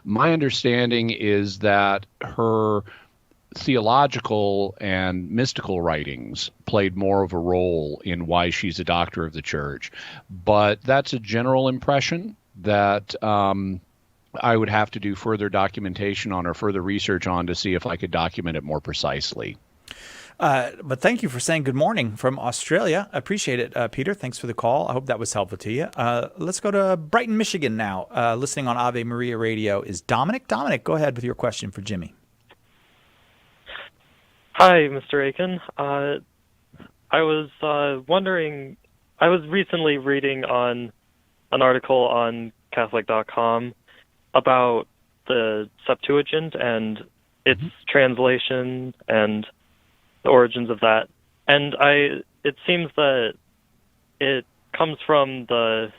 My understanding is that her theological and mystical writings played more of a role in why she's a doctor of the church. But that's a general impression that I would have to do further documentation on or further research on to see if I could document it more precisely. But thank you for saying good morning from Australia. I appreciate it, Peter. Thanks for the call. I hope that was helpful to you. Let's go to Brighton, Michigan now. Listening on Ave Maria Radio is Dominic. Dominic, go ahead with your question for Jimmy. Hi, Mr. Aiken. I was wondering, I was recently reading on an article on Catholic.com about the Septuagint and its translation and the origins of that. And it seems that it comes from the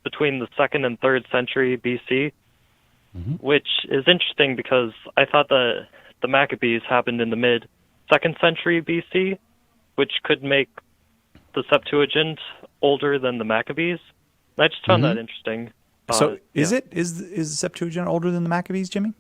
between the 2nd and 3rd century BC, which is interesting because I thought that the Maccabees happened in the mid-2nd century BC, which could make the Septuagint older than the Maccabees. And I just found that interesting. So is the Septuagint older than the Maccabees, Jimmy?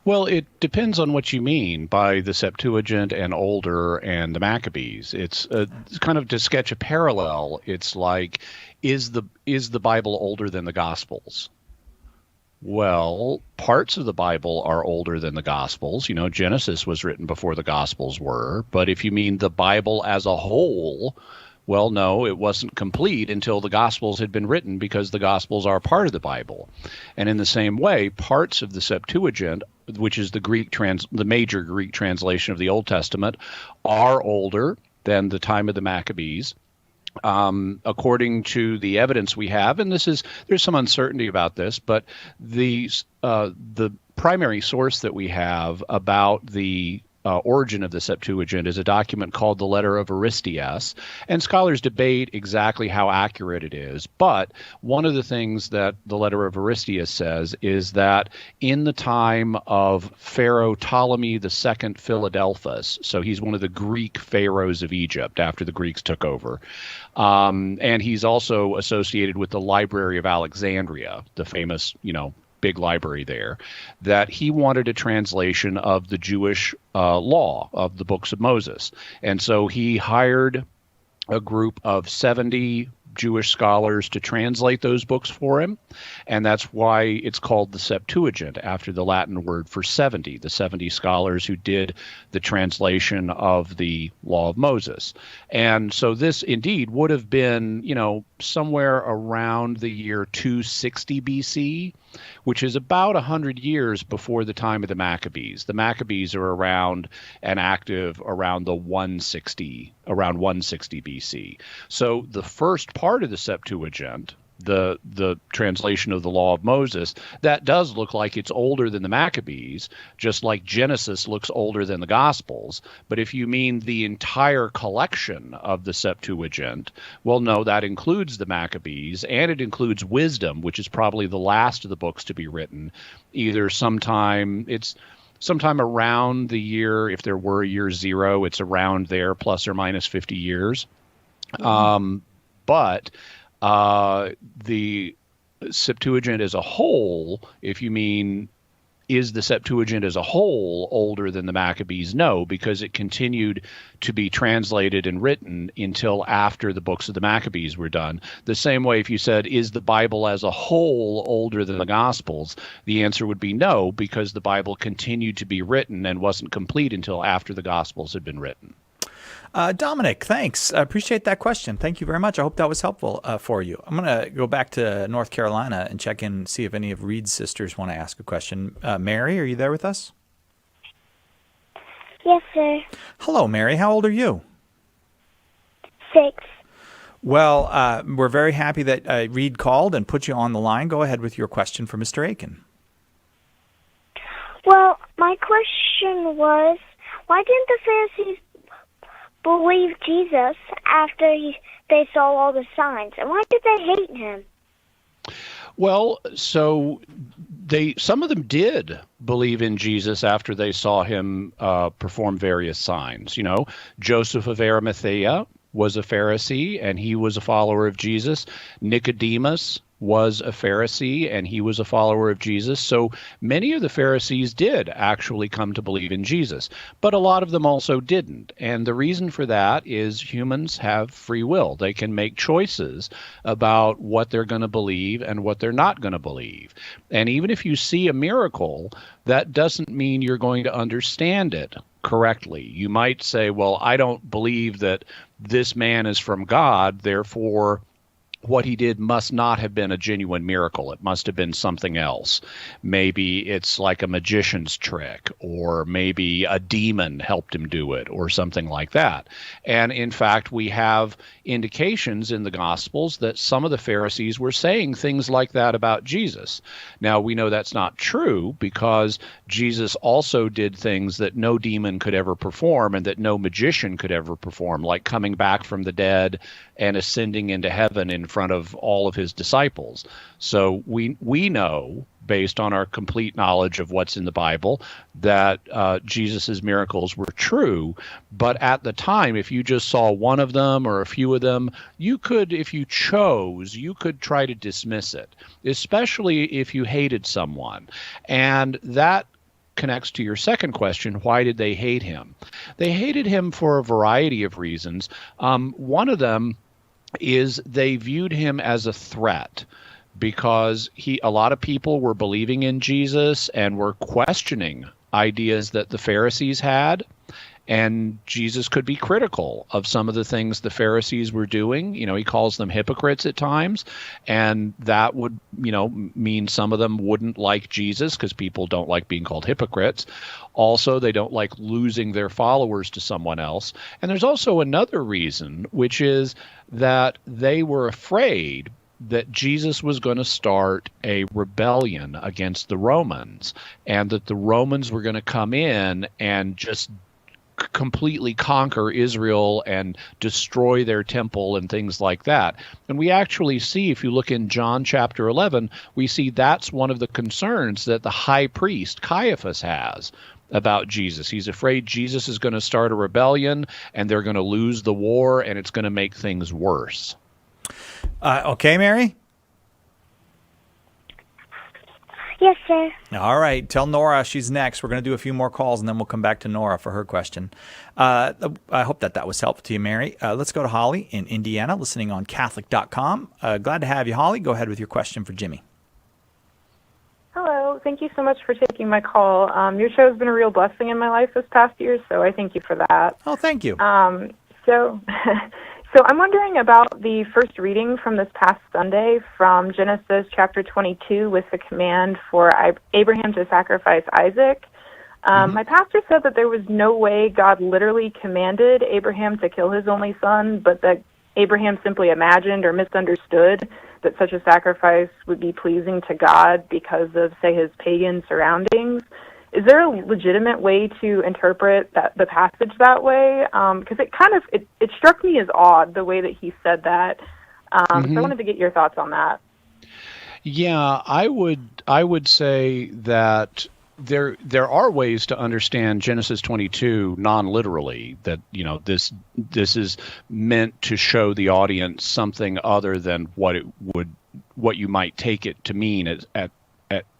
Well, it depends on what you mean by the Septuagint and older and the Maccabees. It's kind of to sketch a parallel. It's like, is the Bible older than the Gospels? Well, parts of the Bible are older than the Gospels. You know, Genesis was written before the Gospels were. But if you mean the Bible as a whole, well, no, it wasn't complete until the Gospels had been written because the Gospels are part of the Bible. And in the same way, parts of the Septuagint, which is the major Greek translation of the Old Testament, are older than the time of the Maccabees. According to the evidence we have, and there's some uncertainty about this, but the primary source that we have about the origin of the Septuagint is a document called the Letter of Aristeas, and scholars debate exactly how accurate it is. But one of the things that the Letter of Aristeas says is that in the time of Pharaoh Ptolemy II Philadelphus, so he's one of the Greek pharaohs of Egypt after the Greeks took over, and he's also associated with the Library of Alexandria, the famous, big library there, that he wanted a translation of the Jewish law of the books of Moses. And so he hired a group of 70 Jewish scholars to translate those books for him. And that's why it's called the Septuagint, after the Latin word for 70, the 70 scholars who did the translation of the law of Moses. And so this indeed would have been, somewhere around the year 260 BC, which is about 100 years before the time of the Maccabees. The Maccabees are around and active around around 160 BC. So the first part of the Septuagint, the translation of the law of Moses, that does look like it's older than the Maccabees, just like Genesis looks older than the Gospels. But if you mean the entire collection of the Septuagint, well, no, that includes the Maccabees, and it includes Wisdom, which is probably the last of the books to be written, sometime around the year, if there were a year 0, it's around there, plus or minus 50 years. But the Septuagint as a whole, if you mean, is the Septuagint as a whole older than the Maccabees? No, because it continued to be translated and written until after the books of the Maccabees were done. The same way, if you said, is the Bible as a whole older than the Gospels? The answer would be no, because the Bible continued to be written and wasn't complete until after the Gospels had been written. Dominic, thanks. I appreciate that question. Thank you very much. I hope that was helpful for you. I'm going to go back to North Carolina and check in, see if any of Reed's sisters want to ask a question. Mary, are you there with us? Yes, sir. Hello, Mary. How old are you? 6. Well, we're very happy that Reed called and put you on the line. Go ahead with your question for Mr. Aiken. Well, my question was, why didn't the Pharisees believe Jesus after they saw all the signs? And why did they hate him? Well, so some of them did believe in Jesus after they saw him perform various signs. Joseph of Arimathea was a Pharisee, and he was a follower of Jesus. Nicodemus was a Pharisee and he was a follower of Jesus. So many of the Pharisees did actually come to believe in Jesus, but a lot of them also didn't. And the reason for that is humans have free will. They can make choices about what they're going to believe and what they're not going to believe. And even if you see a miracle, that doesn't mean you're going to understand it correctly. You might say, well, I don't believe that this man is from God, therefore what he did must not have been a genuine miracle. It must have been something else. Maybe it's like a magician's trick, or maybe a demon helped him do it, or something like that. And in fact, we have indications in the Gospels that some of the Pharisees were saying things like that about Jesus. Now, we know that's not true because Jesus also did things that no demon could ever perform and that no magician could ever perform, like coming back from the dead and ascending into heaven in front of all of his disciples. So we know, based on our complete knowledge of what's in the Bible, that Jesus's miracles were true. But at the time, if you just saw one of them or a few of them, you could, if you chose, you could try to dismiss it, especially if you hated someone. And that connects to your second question, why did they hate him? They hated him for a variety of reasons. One of them is they viewed him as a threat because a lot of people were believing in Jesus and were questioning ideas that the Pharisees had. And Jesus could be critical of some of the things the Pharisees were doing. You know, he calls them hypocrites at times. And that would, mean some of them wouldn't like Jesus because people don't like being called hypocrites. Also, they don't like losing their followers to someone else. And there's also another reason, which is that they were afraid that Jesus was going to start a rebellion against the Romans, and that the Romans were going to come in and just completely conquer Israel and destroy their temple and things like that. And we actually see, if you look in John chapter 11, we see that's one of the concerns that the high priest Caiaphas has about Jesus. He's afraid Jesus is going to start a rebellion and they're going to lose the war and it's going to make things worse. Okay, Mary? Yes, sir. All right. Tell Nora she's next. We're going to do a few more calls, and then we'll come back to Nora for her question. I hope that was helpful to you, Mary. Let's go to Holly in Indiana, listening on Catholic.com. Glad to have you, Holly. Go ahead with your question for Jimmy. Hello. Thank you so much for taking my call. Your show has been a real blessing in my life this past year, so I thank you for that. Oh, thank you. So I'm wondering about the first reading from this past Sunday from Genesis chapter 22 with the command for Abraham to sacrifice Isaac. My pastor said that there was no way God literally commanded Abraham to kill his only son, but that Abraham simply imagined or misunderstood that such a sacrifice would be pleasing to God because of, say, his pagan surroundings. Is there a legitimate way to interpret the passage that way? Because it struck me as odd the way that he said that. So I wanted to get your thoughts on that. Yeah, I would say that there are ways to understand Genesis 22 non-literally. That this is meant to show the audience something other than what you might take it to mean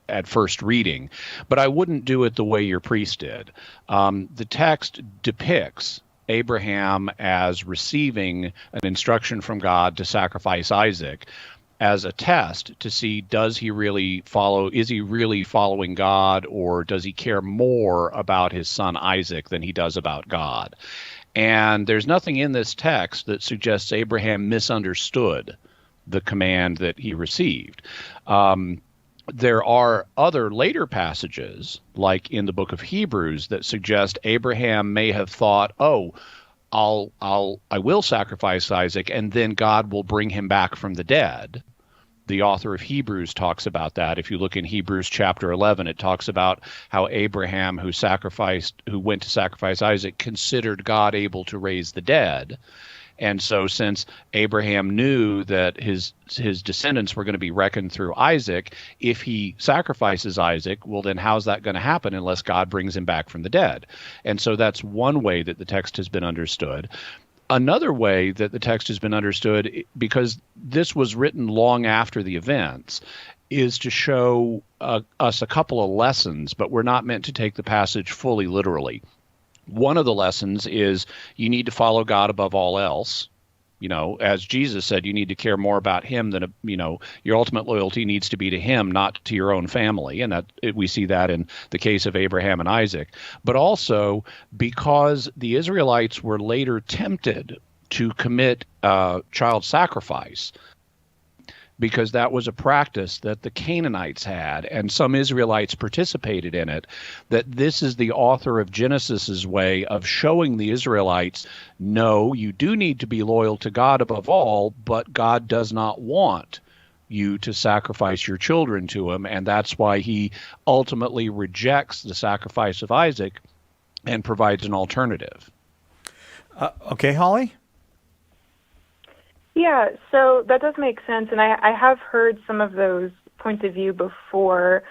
at first reading, but I wouldn't do it the way your priest did. The text depicts Abraham as receiving an instruction from God to sacrifice Isaac as a test to see, is he really following God, or does he care more about his son Isaac than he does about God? And there's nothing in this text that suggests Abraham misunderstood the command that he received. There are other later passages, like in the book of Hebrews, that suggest Abraham may have thought, I will sacrifice Isaac, and then God will bring him back from the dead. The author of Hebrews talks about that. If you look in Hebrews chapter 11, it talks about how Abraham, who went to sacrifice Isaac, considered God able to raise the dead. And so since Abraham knew that his descendants were going to be reckoned through Isaac, if he sacrifices Isaac, well, then how's that going to happen unless God brings him back from the dead? And so that's one way that the text has been understood. Another way that the text has been understood, because this was written long after the events, is to show us a couple of lessons, but we're not meant to take the passage fully literally. One of the lessons is you need to follow God above all else. As Jesus said, you need to care more about him than, your ultimate loyalty needs to be to him, not to your own family. And we see that in the case of Abraham and Isaac. But also because the Israelites were later tempted to commit child sacrifice, because that was a practice that the Canaanites had, and some Israelites participated in it, that this is the author of Genesis's way of showing the Israelites, no, you do need to be loyal to God above all, but God does not want you to sacrifice your children to him, and that's why he ultimately rejects the sacrifice of Isaac and provides an alternative. Okay, Holly? Yeah, so that does make sense, and I have heard some of those points of view before.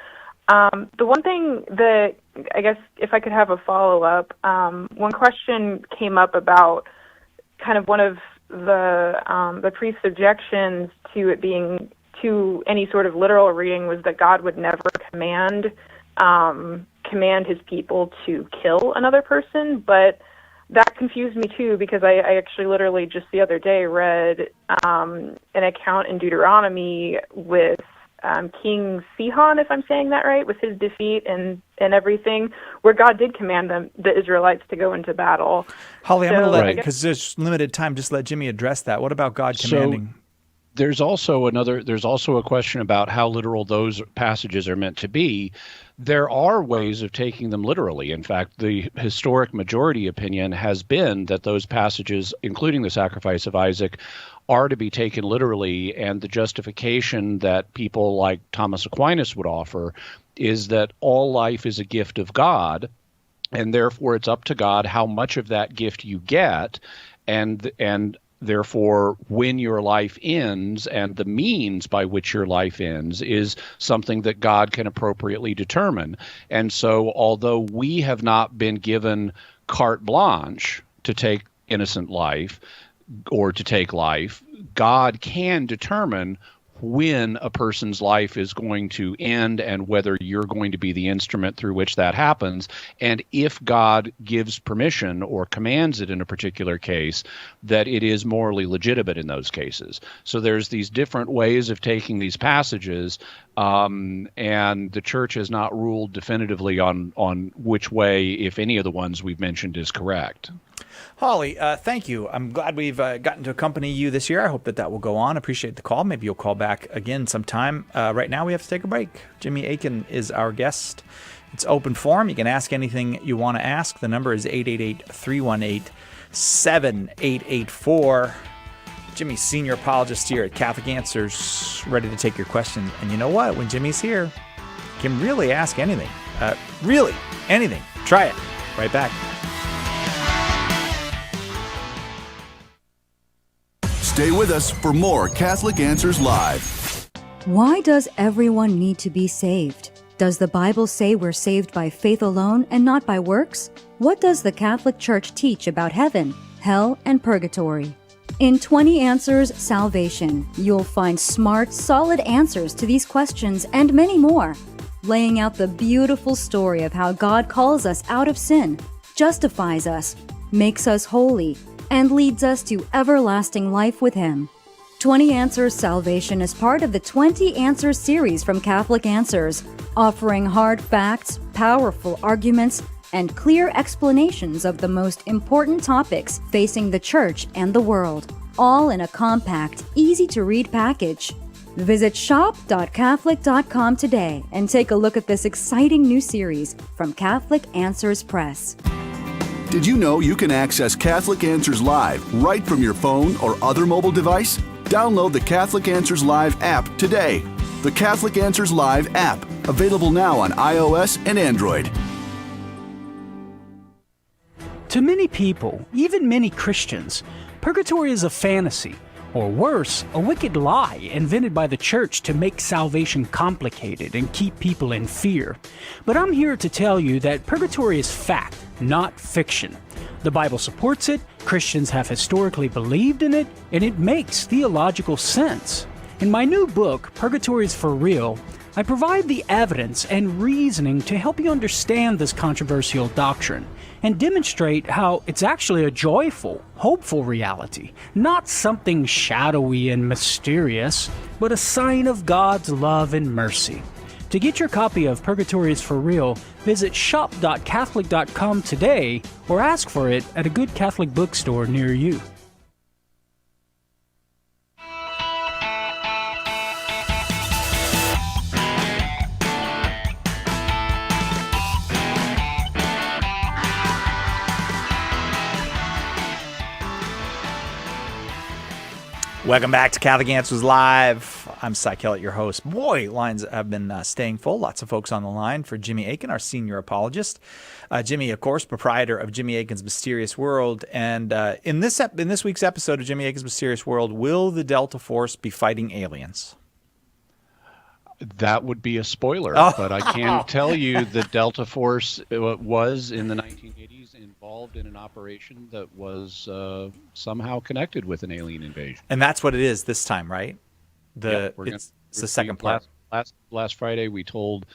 The one thing that I guess if I could have a follow-up, one question came up about kind of one of the priest's objections to it being to any sort of literal reading was that God would never command his people to kill another person, but that confused me too, because I actually literally just the other day read an account in Deuteronomy with King Sihon, if I'm saying that right, with his defeat and everything, where God did command the Israelites to go into battle. Holly, I'm going to let, because there's limited time, just let Jimmy address that. What about God commanding? There's also a question about how literal those passages are meant to be. There are ways of taking them literally. In fact, the historic majority opinion has been that those passages, including the sacrifice of Isaac, are to be taken literally, and the justification that people like Thomas Aquinas would offer is that all life is a gift of God, and therefore it's up to God how much of that gift you get, and therefore, when your life ends and the means by which your life ends is something that God can appropriately determine. And so, although we have not been given carte blanche to take innocent life or to take life, God can determine when a person's life is going to end and whether you're going to be the instrument through which that happens. And if God gives permission or commands it in a particular case, that it is morally legitimate in those cases. So there's these different ways of taking these passages, and the church has not ruled definitively on which way, if any of the ones we've mentioned, is correct. Holly, thank you. I'm glad we've gotten to accompany you this year. I hope that will go on. Appreciate the call. Maybe you'll call back again sometime. Right now we have to take a break. Jimmy Akin is our guest. It's open forum. You can ask anything you want to ask. The number is 888-318-7884. Jimmy's senior apologist here at Catholic Answers, ready to take your questions. And you know what? When Jimmy's here, you can really ask anything. Really, anything. Try it. Right back. Stay with us for more Catholic Answers Live. Why does everyone need to be saved? Does the Bible say we're saved by faith alone and not by works? What does the Catholic Church teach about heaven, hell, and purgatory? In 20 Answers Salvation, you'll find smart, solid answers to these questions and many more, laying out the beautiful story of how God calls us out of sin, justifies us, makes us holy, and leads us to everlasting life with Him. 20 Answers Salvation is part of the 20 Answers series from Catholic Answers, offering hard facts, powerful arguments, and clear explanations of the most important topics facing the Church and the world, all in a compact, easy-to-read package. Visit shop.catholic.com today and take a look at this exciting new series from Catholic Answers Press. Did you know you can access Catholic Answers Live right from your phone or other mobile device? Download the Catholic Answers Live app today. The Catholic Answers Live app, available now on iOS and Android. To many people, even many Christians, purgatory is a fantasy, or worse, a wicked lie invented by the church to make salvation complicated and keep people in fear. But I'm here to tell you that purgatory is fact, not fiction. The Bible supports it, Christians have historically believed in it, and it makes theological sense. In my new book, Purgatory is for Real, I provide the evidence and reasoning to help you understand this controversial doctrine and demonstrate how it's actually a joyful, hopeful reality, not something shadowy and mysterious, but a sign of God's love and mercy. To get your copy of Purgatory is for Real, visit shop.catholic.com today or ask for it at a good Catholic bookstore near you. Welcome back to Catholic Answers Live. I'm Cy Kellett, your host. Boy, lines have been staying full. Lots of folks on the line for Jimmy Akin, our senior apologist. Jimmy, of course, proprietor of Jimmy Akin's Mysterious World. And in this week's episode of Jimmy Akin's Mysterious World, will the Delta Force be fighting aliens? That would be a spoiler, but I can tell you that Delta Force was in the 1980s involved in an operation that was somehow connected with an alien invasion. And that's what it is this time, right? It's the second part. Last Friday, we told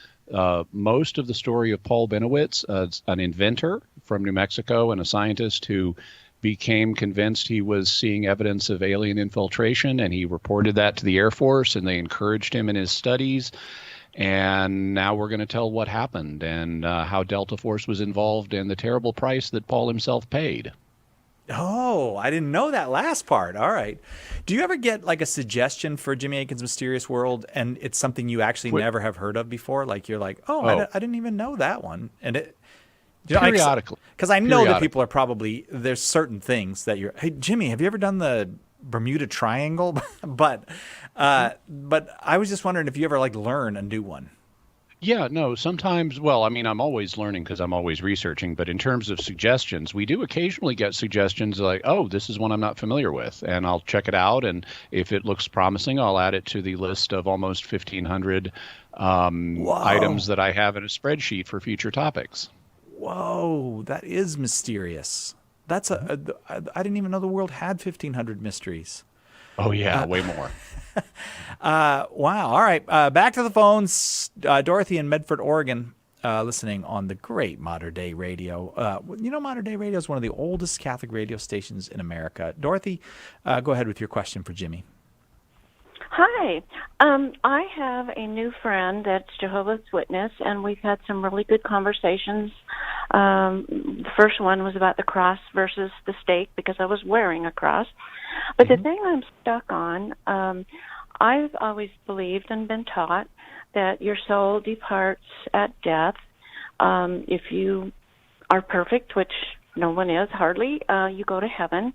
most of the story of Paul Benowitz, an inventor from New Mexico and a scientist who became convinced he was seeing evidence of alien infiltration, and he reported that to the Air Force, and they encouraged him in his studies. And now we're going to tell what happened and how Delta Force was involved and the terrible price that Paul himself paid. Oh, I didn't know that last part. All right. Do you ever get like a suggestion for Jimmy Akin's Mysterious World, and it's something you actually never have heard of before? Like you're like, I didn't even know that one. And it, periodically. Because I know that people are probably, there's certain things that hey, Jimmy, have you ever done the Bermuda Triangle? but I was just wondering if you ever like learn a new one. Yeah, no, sometimes, well, I mean, I'm always learning because I'm always researching, but in terms of suggestions, we do occasionally get suggestions like, oh, this is one I'm not familiar with, and I'll check it out, and if it looks promising, I'll add it to the list of almost 1,500 items that I have in a spreadsheet for future topics. Whoa, that is mysterious. That's I didn't even know the world had 1,500 mysteries. Oh, yeah, way more. Wow. All right. Back to the phones. Dorothy in Medford, Oregon, listening on the great Modern Day Radio. Modern Day Radio is one of the oldest Catholic radio stations in America. Dorothy, go ahead with your question for Jimmy. Hi. I have a new friend that's Jehovah's Witness, and we've had some really good conversations. The first one was about the cross versus the stake, because I was wearing a cross. But the thing I'm stuck on, I've always believed and been taught that your soul departs at death. If you are perfect, which no one is hardly, you go to heaven.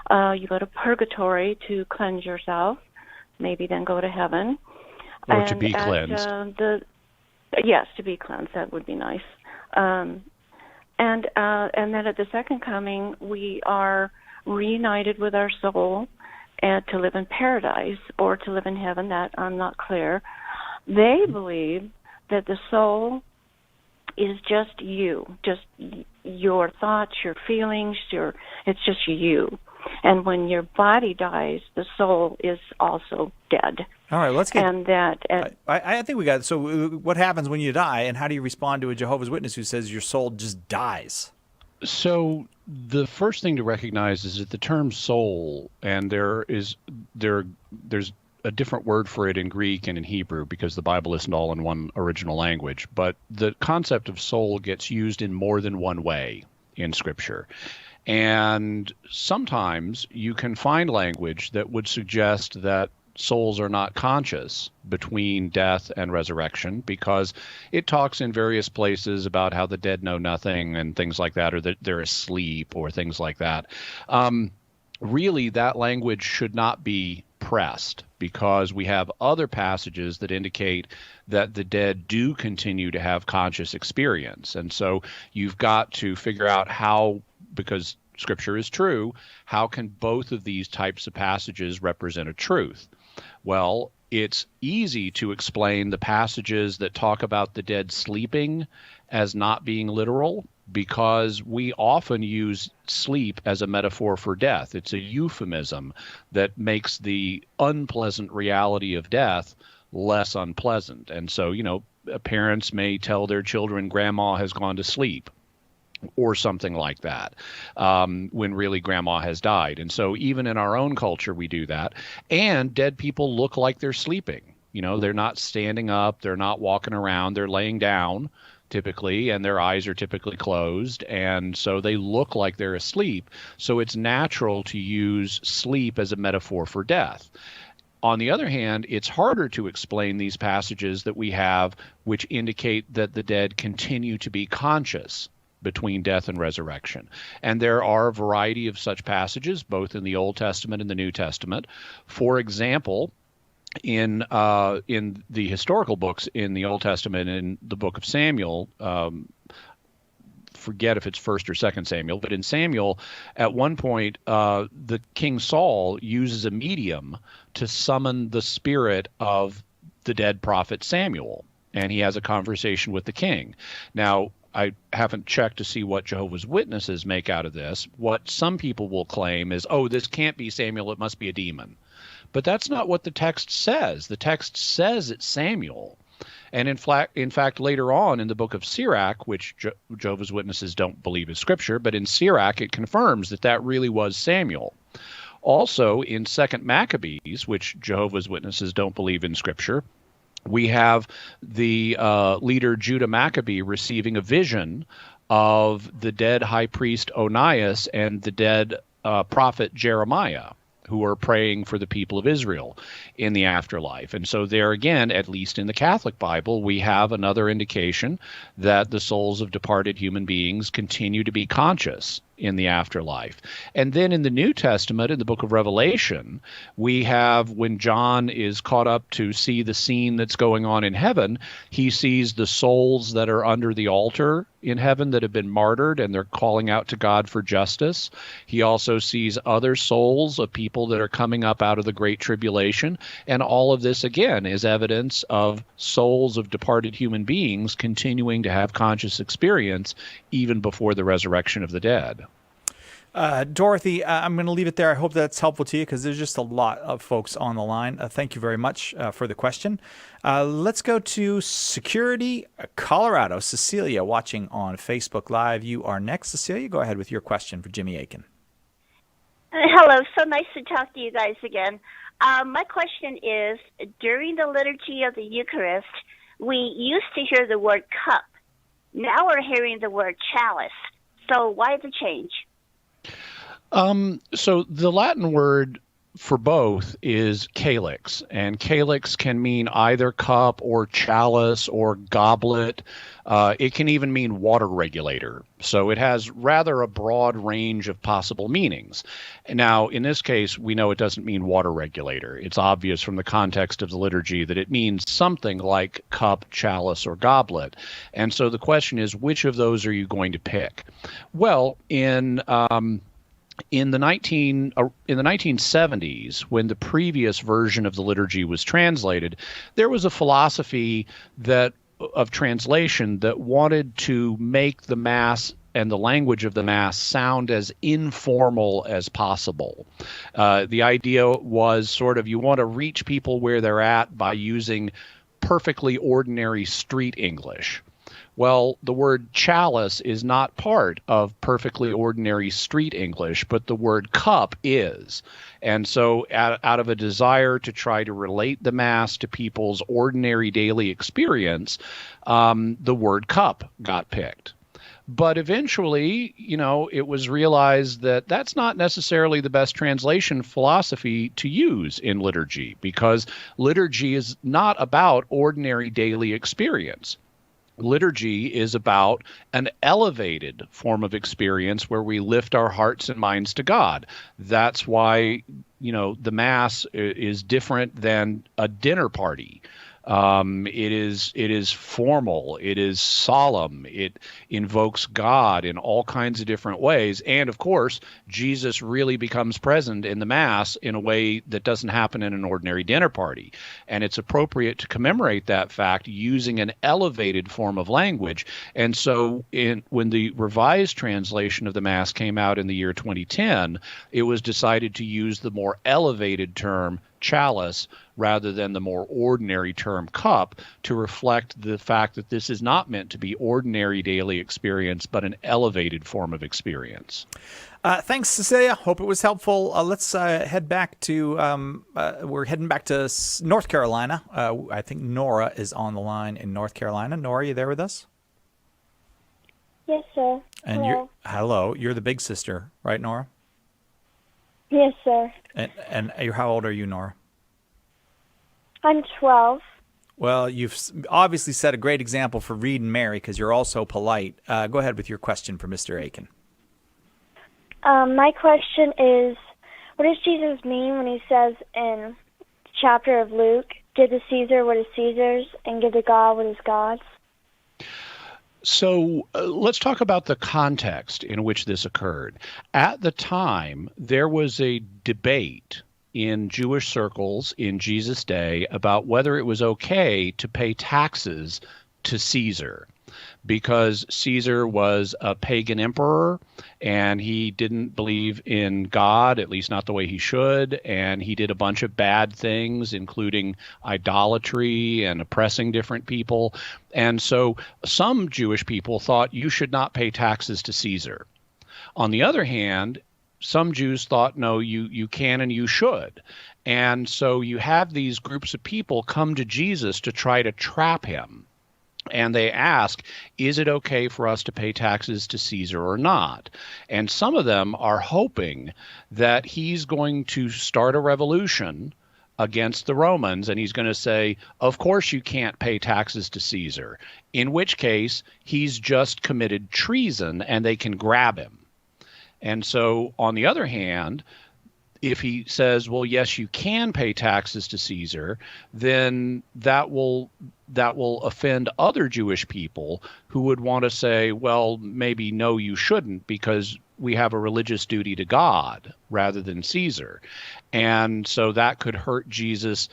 You go to purgatory to cleanse yourself, maybe then go to heaven. Or to be cleansed. Yes, to be cleansed. That would be nice. And then at the second coming, we are reunited with our soul and to live in paradise or to live in heaven. That I'm not clear. They believe that the soul is just you, just your thoughts, your feelings, it's just you. And when your body dies, the soul is also dead. All right, let's get. And that. I think we got it. So, what happens when you die, and how do you respond to a Jehovah's Witness who says your soul just dies? So, the first thing to recognize is that the term soul, and there's a different word for it in Greek and in Hebrew because the Bible isn't all in one original language. But the concept of soul gets used in more than one way in Scripture. And sometimes you can find language that would suggest that souls are not conscious between death and resurrection, because it talks in various places about how the dead know nothing and things like that, or that they're asleep or things like that. Really, that language should not be pressed, because we have other passages that indicate that the dead do continue to have conscious experience. And so you've got to figure out how, because Scripture is true, how can both of these types of passages represent a truth? Well, it's easy to explain the passages that talk about the dead sleeping as not being literal, because we often use sleep as a metaphor for death. It's a euphemism that makes the unpleasant reality of death less unpleasant. And so, parents may tell their children, Grandma has gone to sleep, or something like that, when really Grandma has died. And so even in our own culture, we do that. And dead people look like they're sleeping. They're not standing up, they're not walking around, they're laying down typically, and their eyes are typically closed, and so they look like they're asleep. So it's natural to use sleep as a metaphor for death. On the other hand, it's harder to explain these passages that we have which indicate that the dead continue to be conscious between death and resurrection. And there are a variety of such passages, both in the Old Testament and the New Testament. For example, in the historical books in the Old Testament, in the book of Samuel, forget if it's 1st or 2nd Samuel, but in Samuel, at one point, the King Saul uses a medium to summon the spirit of the dead prophet Samuel, and he has a conversation with the king. Now, I haven't checked to see what Jehovah's Witnesses make out of this. What some people will claim is, this can't be Samuel, it must be a demon. But that's not what the text says. The text says it's Samuel. And in fact, later on in the book of Sirach, which Jehovah's Witnesses don't believe is scripture, but in Sirach it confirms that really was Samuel. Also, in 2nd Maccabees, which Jehovah's Witnesses don't believe in scripture, we have the leader Judah Maccabee receiving a vision of the dead high priest Onias and the dead prophet Jeremiah, who are praying for the people of Israel in the afterlife. And so there again, at least in the Catholic Bible, we have another indication that the souls of departed human beings continue to be conscious in the afterlife. And then in the New Testament, in the book of Revelation, we have when John is caught up to see the scene that's going on in heaven, he sees the souls that are under the altar in heaven that have been martyred, and they're calling out to God for justice. He also sees other souls of people that are coming up out of the Great Tribulation. And all of this, again, is evidence of souls of departed human beings continuing to have conscious experience even before the resurrection of the dead. Dorothy, I'm going to leave it there. I hope that's helpful to you because there's just a lot of folks on the line. Thank you very much for the question. Let's go to Security, Colorado. Cecilia, watching on Facebook Live. You are next. Cecilia, go ahead with your question for Jimmy Akin. Hello. So nice to talk to you guys again. My question is, during the liturgy of the Eucharist, we used to hear the word cup. Now we're hearing the word chalice. So why the change? So the Latin word for both is calyx, and calyx can mean either cup or chalice or goblet. It can even mean water regulator. So it has rather a broad range of possible meanings. Now, in this case, we know it doesn't mean water regulator. It's obvious from the context of the liturgy that it means something like cup, chalice, or goblet. And so the question is, which of those are you going to pick? Well, in the 1970s, when the previous version of the liturgy was translated, there was a philosophy of translation that wanted to make the Mass and the language of the Mass sound as informal as possible. The idea was sort of you want to reach people where they're at by using perfectly ordinary street English. Well, the word chalice is not part of perfectly ordinary street English, but the word cup is. And so out of a desire to try to relate the Mass to people's ordinary daily experience, the word cup got picked. But eventually, it was realized that that's not necessarily the best translation philosophy to use in liturgy, because liturgy is not about ordinary daily experience. Liturgy is about an elevated form of experience where we lift our hearts and minds to God. That's why, the Mass is different than a dinner party. It is formal. It is solemn. It invokes God in all kinds of different ways. And of course, Jesus really becomes present in the Mass in a way that doesn't happen in an ordinary dinner party. And it's appropriate to commemorate that fact using an elevated form of language. And so when the revised translation of the Mass came out in the year 2010, it was decided to use the more elevated term chalice rather than the more ordinary term cup, to reflect the fact that this is not meant to be ordinary daily experience, but an elevated form of experience. Thanks, Cecilia. Hope it was helpful. Let's head back to, we're heading back to North Carolina. I think Nora is on the line in North Carolina. Nora, are you there with us? Yes, sir. And you're the big sister, right, Nora? Yes, sir. And how old are you, Nora? I'm 12. Well, you've obviously set a great example for Reed and Mary because you're all so polite. Go ahead with your question for Mr. Aiken. My question is, what does Jesus mean when he says in chapter of Luke, give to Caesar what is Caesar's and give to God what is God's? So let's talk about the context in which this occurred. At the time, there was a debate in Jewish circles in Jesus' day about whether it was okay to pay taxes to Caesar, because Caesar was a pagan emperor and he didn't believe in God, at least not the way he should, and he did a bunch of bad things, including idolatry and oppressing different people. And so some Jewish people thought you should not pay taxes to Caesar. On the other hand, some Jews thought, no, you can and you should. And so you have these groups of people come to Jesus to try to trap him. And they ask, is it okay for us to pay taxes to Caesar or not? And some of them are hoping that he's going to start a revolution against the Romans, and he's going to say, of course you can't pay taxes to Caesar, in which case he's just committed treason and they can grab him. And so, on the other hand, if he says, well, yes, you can pay taxes to Caesar, then that will offend other Jewish people who would want to say, well, maybe no, you shouldn't, because we have a religious duty to God rather than Caesar. And so that could hurt Jesus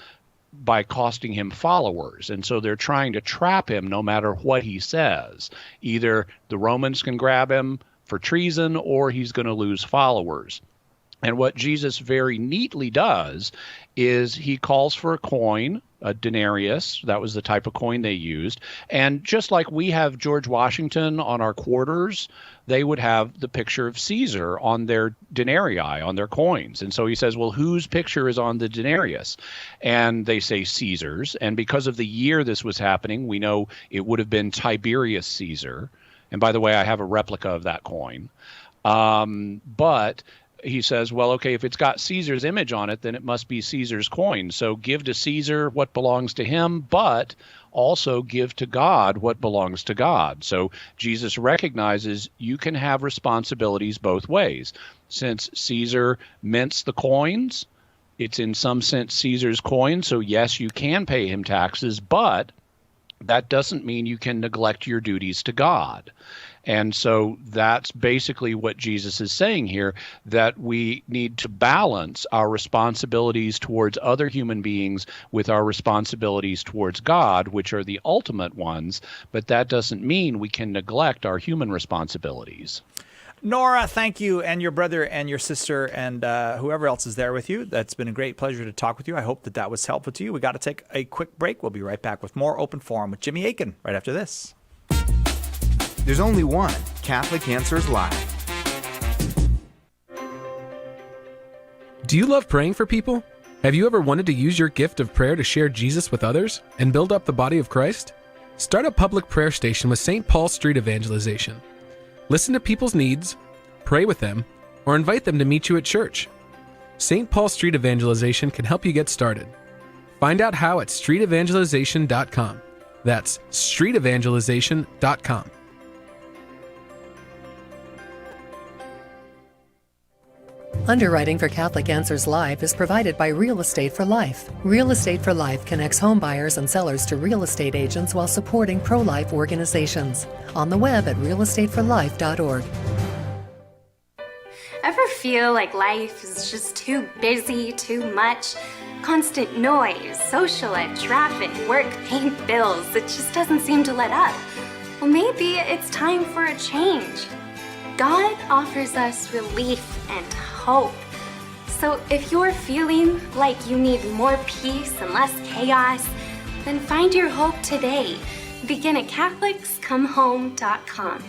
by costing him followers. And so they're trying to trap him no matter what he says. Either the Romans can grab him for treason or he's going to lose followers. And what Jesus very neatly does is he calls for a coin, a denarius. That was the type of coin they used. And just like we have George Washington on our quarters, they would have the picture of Caesar on their denarii, on their coins. And so he says, well, whose picture is on the denarius? And they say Caesar's. And because of the year this was happening, we know it would have been Tiberius Caesar. And by the way, I have a replica of that coin. But he says, well, okay, if it's got Caesar's image on it, then it must be Caesar's coin. So give to Caesar what belongs to him, but also give to God what belongs to God. So Jesus recognizes you can have responsibilities both ways. Since Caesar mints the coins, it's in some sense Caesar's coin. So yes, you can pay him taxes, but that doesn't mean you can neglect your duties to God. And so that's basically what Jesus is saying here, that we need to balance our responsibilities towards other human beings with our responsibilities towards God, which are the ultimate ones, but that doesn't mean we can neglect our human responsibilities. Nora, thank you, and your brother and your sister and whoever else is there with you. That's been a great pleasure to talk with you. I hope that was helpful to you. We got to take a quick break. We'll be right back with more Open Forum with Jimmy Aiken right after this. There's only one Catholic Answers Live. Do you love praying for people? Have you ever wanted to use your gift of prayer to share Jesus with others and build up the body of Christ? Start a public prayer station with St. Paul Street Evangelization. Listen to people's needs, pray with them, or invite them to meet you at church. St. Paul Street Evangelization can help you get started. Find out how at streetevangelization.com. That's streetevangelization.com. Underwriting for Catholic Answers Live is provided by Real Estate for Life. Real Estate for Life connects home buyers and sellers to real estate agents while supporting pro-life organizations. On the web at realestateforlife.org. Ever feel like life is just too busy, too much? Constant noise, social life, traffic, work, paying bills. It just doesn't seem to let up. Well, maybe it's time for a change. God offers us relief and hope. So if you're feeling like you need more peace and less chaos, then find your hope today. Begin at CatholicsComeHome.com.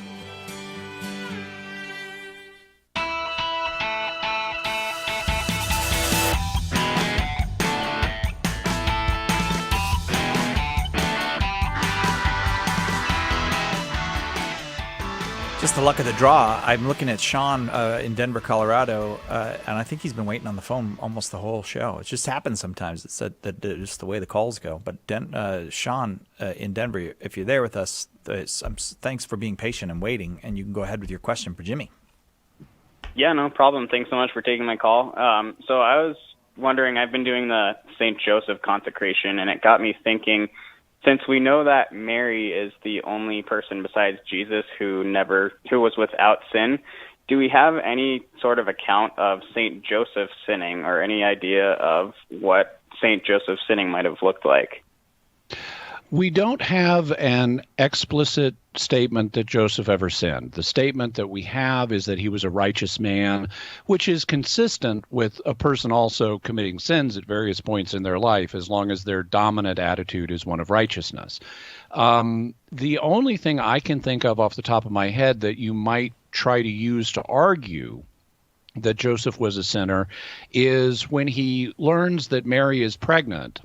Just the luck of the draw. I'm looking at Sean in Denver, Colorado, and I think he's been waiting on the phone almost the whole show. It just happens sometimes. It's just the way the calls go. But Sean in Denver, if you're there with us, thanks for being patient and waiting, and you can go ahead with your question for Jimmy. Yeah, no problem. Thanks so much for taking my call. So I was wondering, I've been doing the St. Joseph consecration, and it got me thinking, since we know that Mary is the only person besides Jesus who was without sin, do we have any sort of account of St. Joseph sinning or any idea of what St. Joseph sinning might have looked like? We don't have an explicit statement that Joseph ever sinned. The statement that we have is that he was a righteous man, which is consistent with a person also committing sins at various points in their life, as long as their dominant attitude is one of righteousness. The only thing I can think of off the top of my head that you might try to use to argue that Joseph was a sinner is when he learns that Mary is pregnant.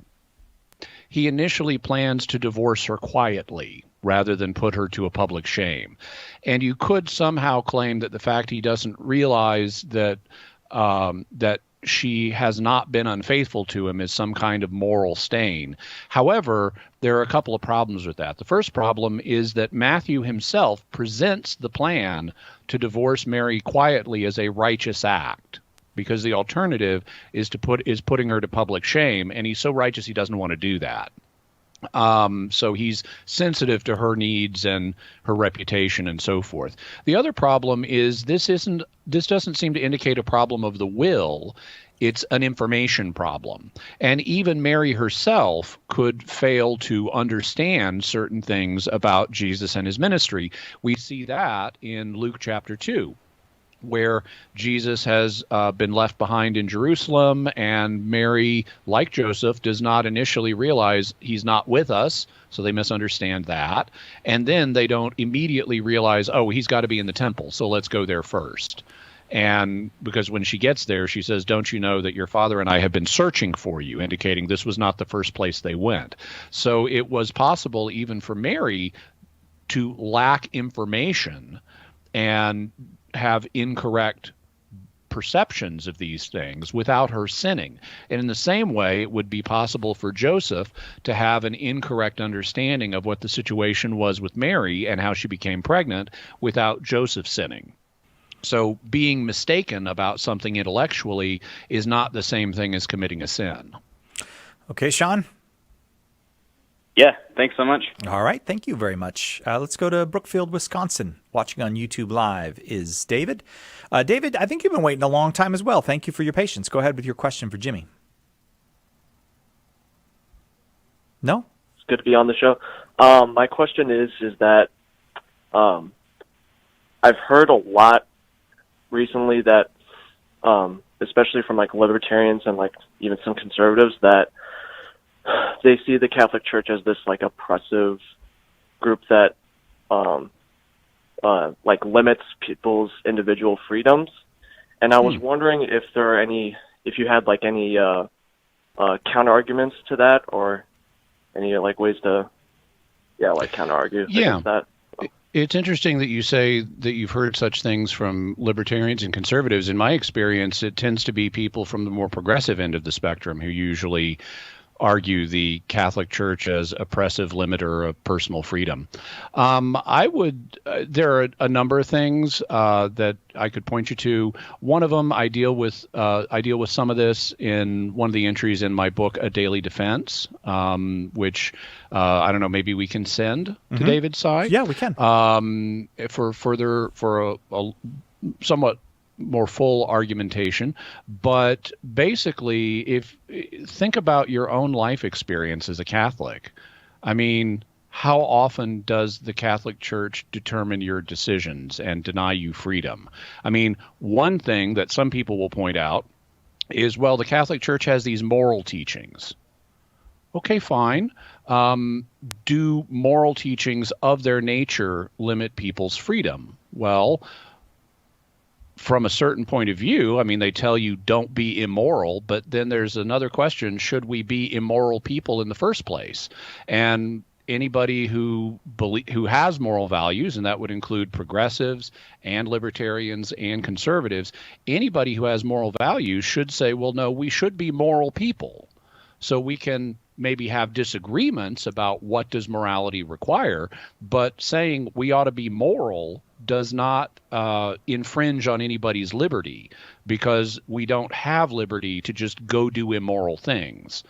He initially plans to divorce her quietly rather than put her to a public shame. And you could somehow claim that the fact he doesn't realize that that she has not been unfaithful to him is some kind of moral stain. However, there are a couple of problems with that. The first problem is that Matthew himself presents the plan to divorce Mary quietly as a righteous act, because the alternative is putting her to public shame, and he's so righteous he doesn't want to do that. So he's sensitive to her needs and her reputation and so forth. The other problem is this doesn't seem to indicate a problem of the will. It's an information problem. And even Mary herself could fail to understand certain things about Jesus and his ministry. We see that in Luke chapter 2. Where Jesus has been left behind in Jerusalem, and Mary, like Joseph, does not initially realize he's not with us, so they misunderstand that. And then they don't immediately realize, oh, he's got to be in the temple, so let's go there first. And because when she gets there, she says, don't you know that your father and I have been searching for you, indicating this was not the first place they went. So it was possible even for Mary to lack information and have incorrect perceptions of these things without her sinning. And in the same way, it would be possible for Joseph to have an incorrect understanding of what the situation was with Mary and how she became pregnant without Joseph sinning. So being mistaken about something intellectually is not the same thing as committing a sin. Okay, Sean? Yeah, thanks so much. All right, thank you very much. Let's go to Brookfield, Wisconsin. Watching on YouTube Live is David. David, I think you've been waiting a long time as well. Thank you for your patience. Go ahead with your question for Jimmy. No? It's good to be on the show. My question is that I've heard a lot recently that, especially from like libertarians and like even some conservatives, that they see the Catholic Church as this like oppressive group that like limits people's individual freedoms. And I was wondering if you had like any counter arguments to that, or any like ways to counter argue against that. It's interesting that you say that you've heard such things from libertarians and conservatives. In my experience, it tends to be people from the more progressive end of the spectrum who usually argue the Catholic Church as oppressive limiter of personal freedom. There are a number of things that I could point you to. One of them, I deal with some of this in one of the entries in my book, A Daily Defense, which I don't know, maybe we can send to David's site. Yeah, we can. For a somewhat more full argumentation. But basically, think about your own life experience as a Catholic. I mean, how often does the Catholic Church determine your decisions and deny you freedom? I mean, one thing that some people will point out is, well, the Catholic Church has these moral teachings. Okay, fine. Do moral teachings of their nature limit people's freedom? Well, from a certain point of view, I mean, they tell you don't be immoral, but then there's another question: should we be immoral people in the first place? And anybody who has moral values, and that would include progressives and libertarians and conservatives, anybody who has moral values should say, well, no, we should be moral people. So we can maybe have disagreements about what does morality require, but saying we ought to be moral does not infringe on anybody's liberty, because we don't have liberty to just go do immoral things,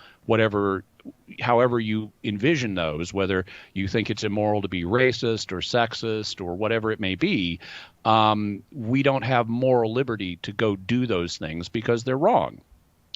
however you envision those, whether you think it's immoral to be racist or sexist or whatever it may be. We don't have moral liberty to go do those things because they're wrong.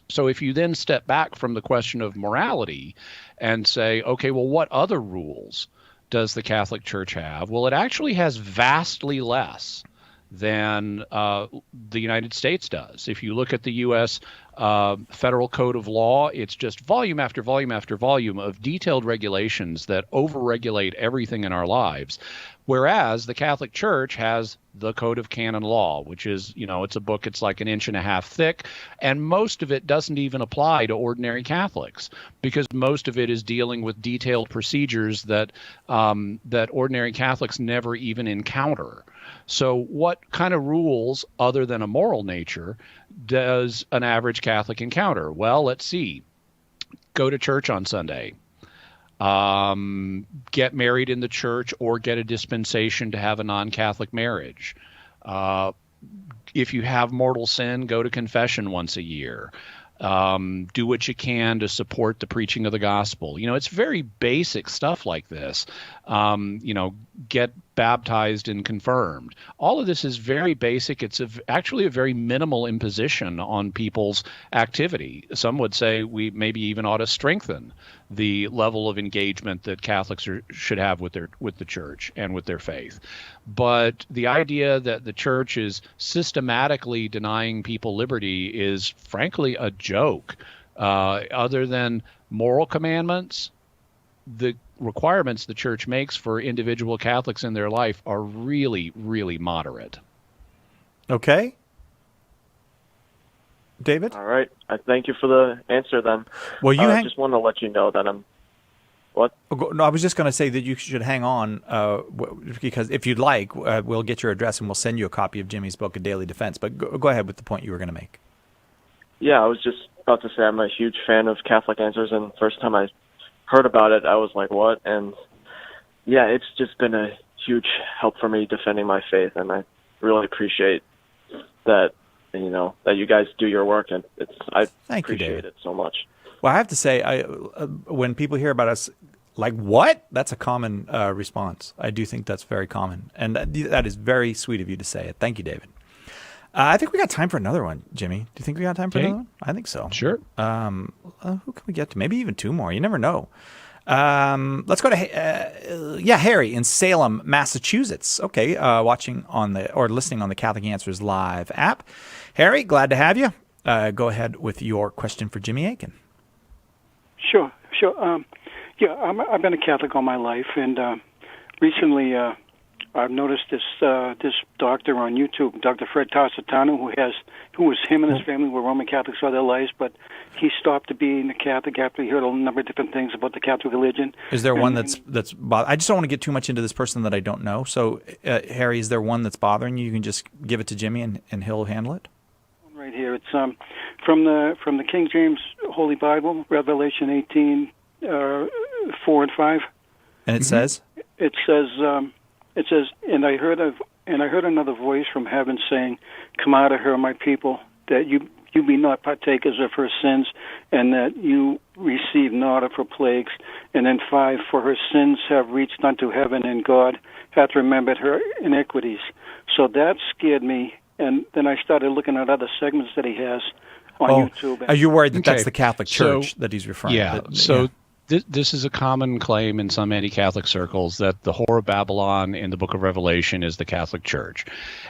So if you then step back from the question of morality and say, okay, well, what other rules does the Catholic Church have? Well, it actually has vastly less than the United States does. If you look at the U.S. Federal Code of Law, it's just volume after volume after volume of detailed regulations that overregulate everything in our lives. Whereas the Catholic Church has the Code of Canon Law, which is, it's a book, it's like 1.5 inches thick, and most of it doesn't even apply to ordinary Catholics, because most of it is dealing with detailed procedures that ordinary Catholics never even encounter. So what kind of rules, other than a moral nature, does an average Catholic encounter? Well, let's see. Go to church on Sunday. Get married in the church or get a dispensation to have a non-Catholic marriage. If you have mortal sin, go to confession once a year. Do what you can to support the preaching of the gospel. It's very basic stuff like this. Get baptized and confirmed. All of this is very basic. It's actually a very minimal imposition on people's activity. Some would say we maybe even ought to strengthen the level of engagement that Catholics should have with the church and with their faith. But the idea that the church is systematically denying people liberty is frankly a joke. Other than moral commandments, the requirements the church makes for individual Catholics in their life are really, really moderate. Okay. David? All right. I thank you for the answer then. Well, just want to let you know that I'm... What? No, I was just going to say that you should hang on because if you'd like, we'll get your address and we'll send you a copy of Jimmy's book, A Daily Defense. But go ahead with the point you were going to make. Yeah, I was just about to say I'm a huge fan of Catholic Answers, and the first time I heard about it, I was like, what? And yeah, it's just been a huge help for me defending my faith, and I really appreciate that, that you guys do your work, and I appreciate it so much. Well, I have to say, when people hear about us, like, what? That's a common response. I do think that's very common, and that is very sweet of you to say it. Thank you, David. I think we got time for another one, Jimmy. Do you think we got time for another one? I think so. Sure. Who can we get to? Maybe even 2 more. You never know. Let's go to Harry in Salem, Massachusetts. Okay, watching or listening on the Catholic Answers Live app. Harry, glad to have you. Go ahead with your question for Jimmy Akin. Sure. I've been a Catholic all my life, and recently I've noticed this doctor on YouTube, Dr. Fred Tarsitano, who was him and his family were Roman Catholics all their lives, but he stopped being a Catholic after he heard a number of different things about the Catholic religion. Is there one that's I just don't want to get too much into this person that I don't know. So, Harry, is there one that's bothering you? You can just give it to Jimmy and he'll handle it? right here. It's from the King James Holy Bible, Revelation 18, 4 and 5. And it says? It says, and I heard another voice from heaven saying, "Come out of her, my people, that you be not partakers of her sins, and that you receive not of her plagues." And then 5, for her sins have reached unto heaven, and God hath remembered her iniquities. So that scared me, and then I started looking at other segments that he has on YouTube. Are you worried that that's Okay. the Catholic So- Church that he's referring Yeah. to? So this is a common claim in some anti-Catholic circles that the Whore of Babylon in the Book of Revelation is the Catholic Church,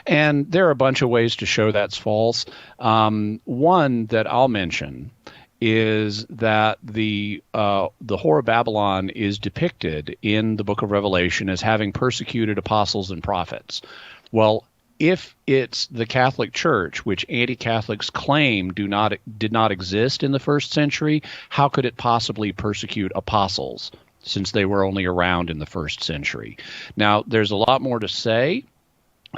and there are a bunch of ways to show that's false. One that I'll mention is that the Whore of Babylon is depicted in the Book of Revelation as having persecuted apostles and prophets. Well, if it's the Catholic Church, which anti-Catholics claim did not exist in the first century, how could it possibly persecute apostles since they were only around in the first century? Now, there's a lot more to say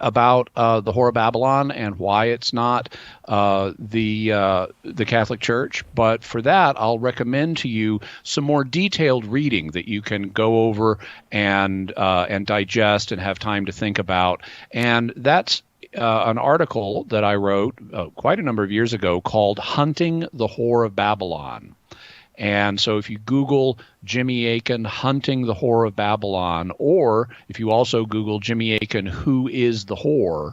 about the Whore of Babylon and why it's not the Catholic Church, but for that I'll recommend to you some more detailed reading that you can go over and digest and have time to think about. And that's an article that I wrote quite a number of years ago called "Hunting the Whore of Babylon." And so if you Google Jimmy Akin hunting the Whore of Babylon, or if you also Google Jimmy Akin who is the whore,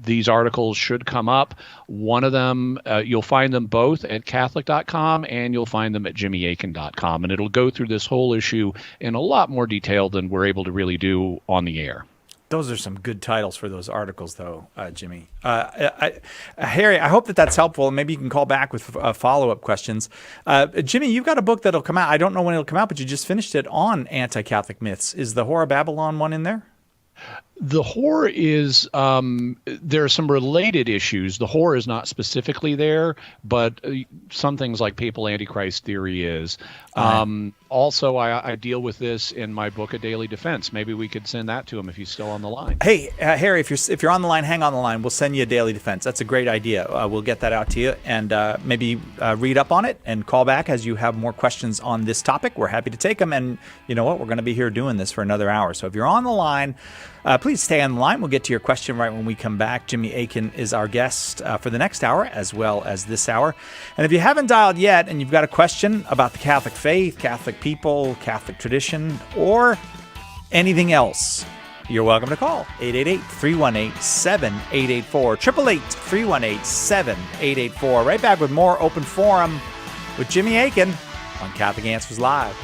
these articles should come up. One of them, you'll find them both at Catholic.com, and you'll find them at JimmyAkin.com. And it'll go through this whole issue in a lot more detail than we're able to really do on the air. Those are some good titles for those articles, though, Jimmy. Harry, I hope that that's helpful, and maybe you can call back with follow-up questions. Jimmy, you've got a book that'll come out. I don't know when it'll come out, but you just finished it on anti-Catholic myths. Is the Whore of Babylon one in there? The whore is, there are some related issues. The whore is not specifically there, but some things like papal antichrist theory is. Also, I deal with this in my book, A Daily Defense. Maybe we could send that to him if he's still on the line. Hey, Harry, if you're on the line, hang on the line. We'll send you a Daily Defense. That's a great idea. We'll get that out to you, and maybe read up on it and call back as you have more questions on this topic. We're happy to take them, and you know what? We're going to be here doing this for another hour. So if you're on the line, please stay on the line. We'll get to your question right when we come back. Jimmy Akin is our guest for the next hour as well as this hour. And if you haven't dialed yet and you've got a question about the Catholic faith, Catholic people, Catholic tradition, or anything else, you're welcome to call 888-318-7884, 888-318-7884. Right back with more Open Forum with Jimmy Akin on Catholic Answers Live.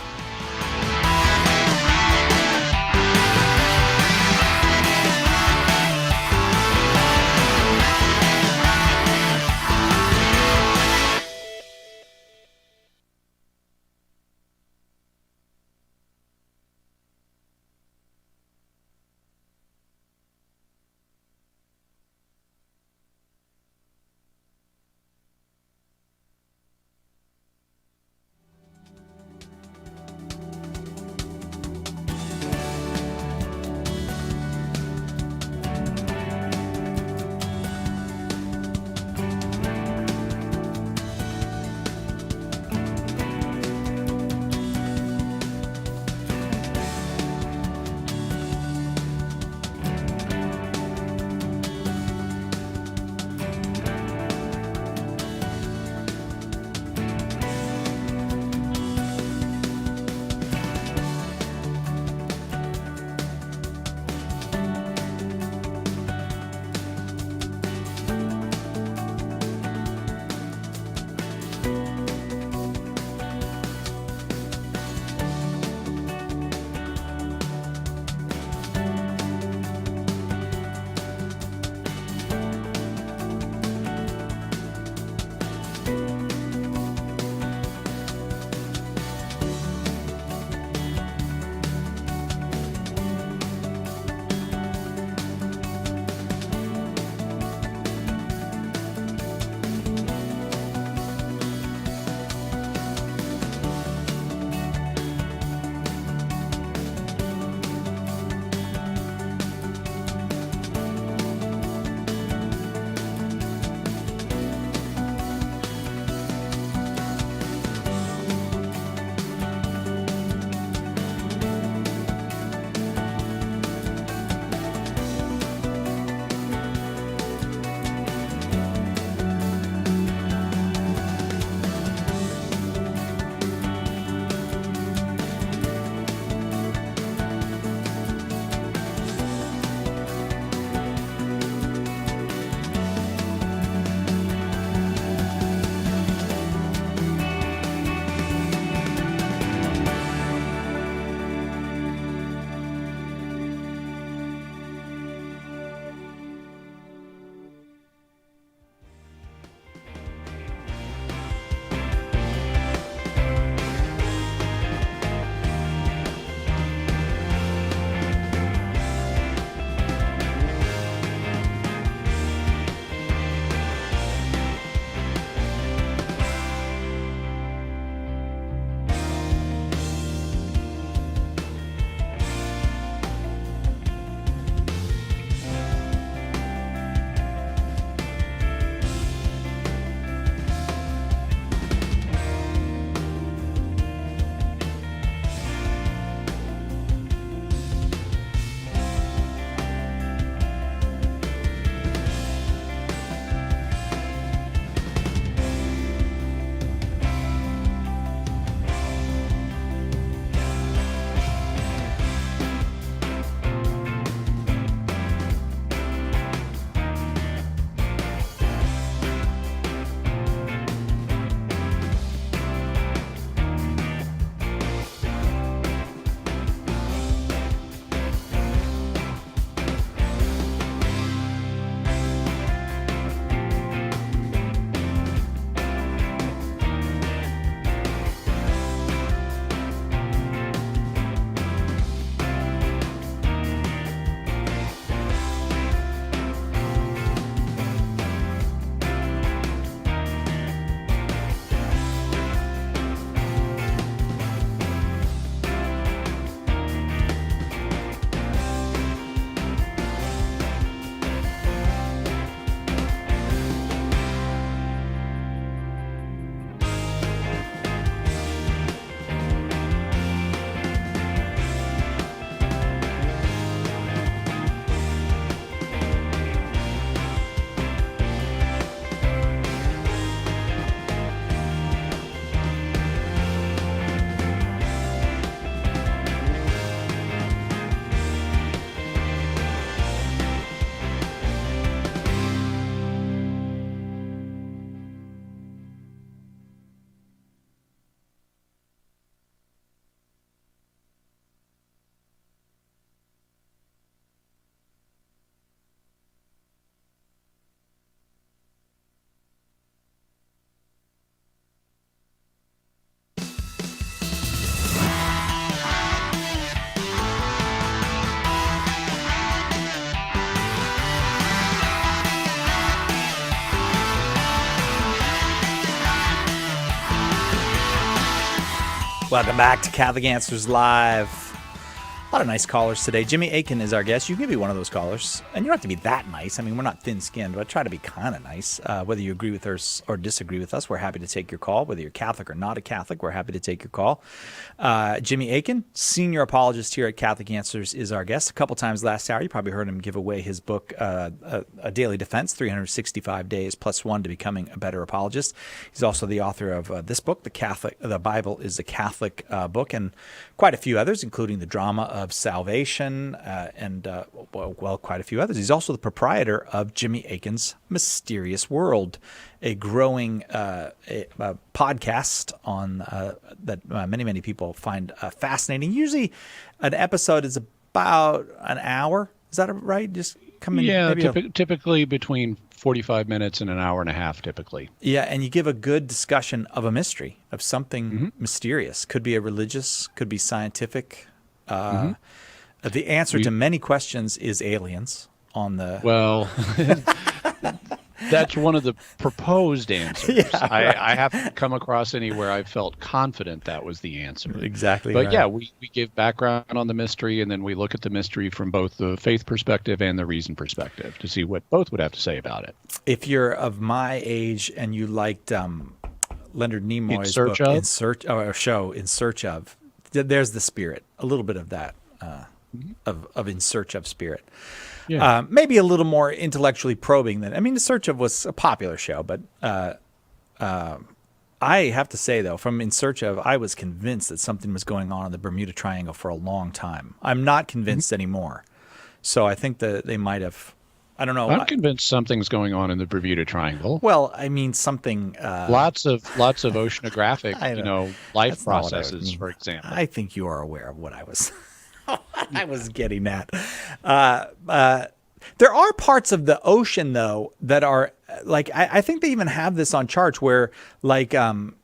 Welcome back to Catholic Answers Live. A lot of nice callers today. Jimmy Akin is our guest. You can be one of those callers. And you don't have to be that nice. I mean, we're not thin-skinned, but try to be kind of nice. Whether you agree with us or disagree with us, we're happy to take your call. Whether you're Catholic or not a Catholic, we're happy to take your call. Jimmy Akin, senior apologist here at Catholic Answers, is our guest. A couple times last hour, you probably heard him give away his book, A Daily Defense, 365 Days Plus One to Becoming a Better Apologist. He's also the author of this book, The Bible is a Catholic Book, and quite a few others, including The Drama of Salvation and quite a few others. He's also the proprietor of Jimmy Akin's Mysterious World, a growing podcast on that many people find fascinating. Usually an episode is about an hour. Is that right? Just come in. Yeah, typically between 45 minutes and an hour and a half, typically. Yeah, and you give a good discussion of a mystery, of something mysterious. Could be a religious, could be scientific. The answer to many questions is aliens on the... Well, that's one of the proposed answers. Yeah, right. I haven't come across anywhere I felt confident that was the answer. Exactly. But right. yeah, we give background on the mystery, and then we look at the mystery from both the faith perspective and the reason perspective to see what both would have to say about it. If you're of my age and you liked Leonard Nimoy's book, In Search Of, there's the spirit, a little bit of that, of In Search Of spirit. Yeah. Maybe a little more intellectually probing than, In Search Of was a popular show, but I have to say, though, from In Search Of, I was convinced that something was going on in the Bermuda Triangle for a long time. I'm not convinced anymore. So I think that they might have, I don't know. I'm convinced something's going on in the Bermuda Triangle. Well, something. Lots of oceanographic, life processes, for example. I think you are aware of what I was getting at. There are parts of the ocean, though, that are like I think they even have this on charts where geomagnetic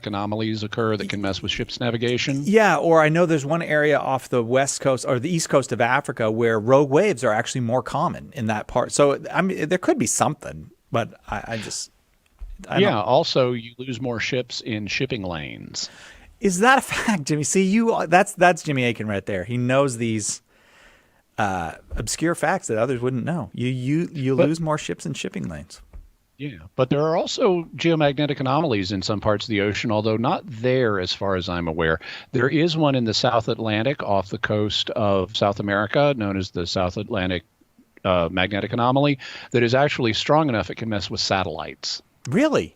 anomalies occur that can mess with ships' navigation. Yeah, or I know there's one area off the west coast or the east coast of Africa where rogue waves are actually more common in that part. So there could be something, but I also you lose more ships in shipping lanes. Is that a fact, Jimmy? See, that's Jimmy Akin right there. He knows these obscure facts that others wouldn't know. You lose more ships in shipping lanes. Yeah, but there are also geomagnetic anomalies in some parts of the ocean, although not there as far as I'm aware. There is one in the South Atlantic off the coast of South America known as the South Atlantic magnetic anomaly that is actually strong enough it can mess with satellites. Really?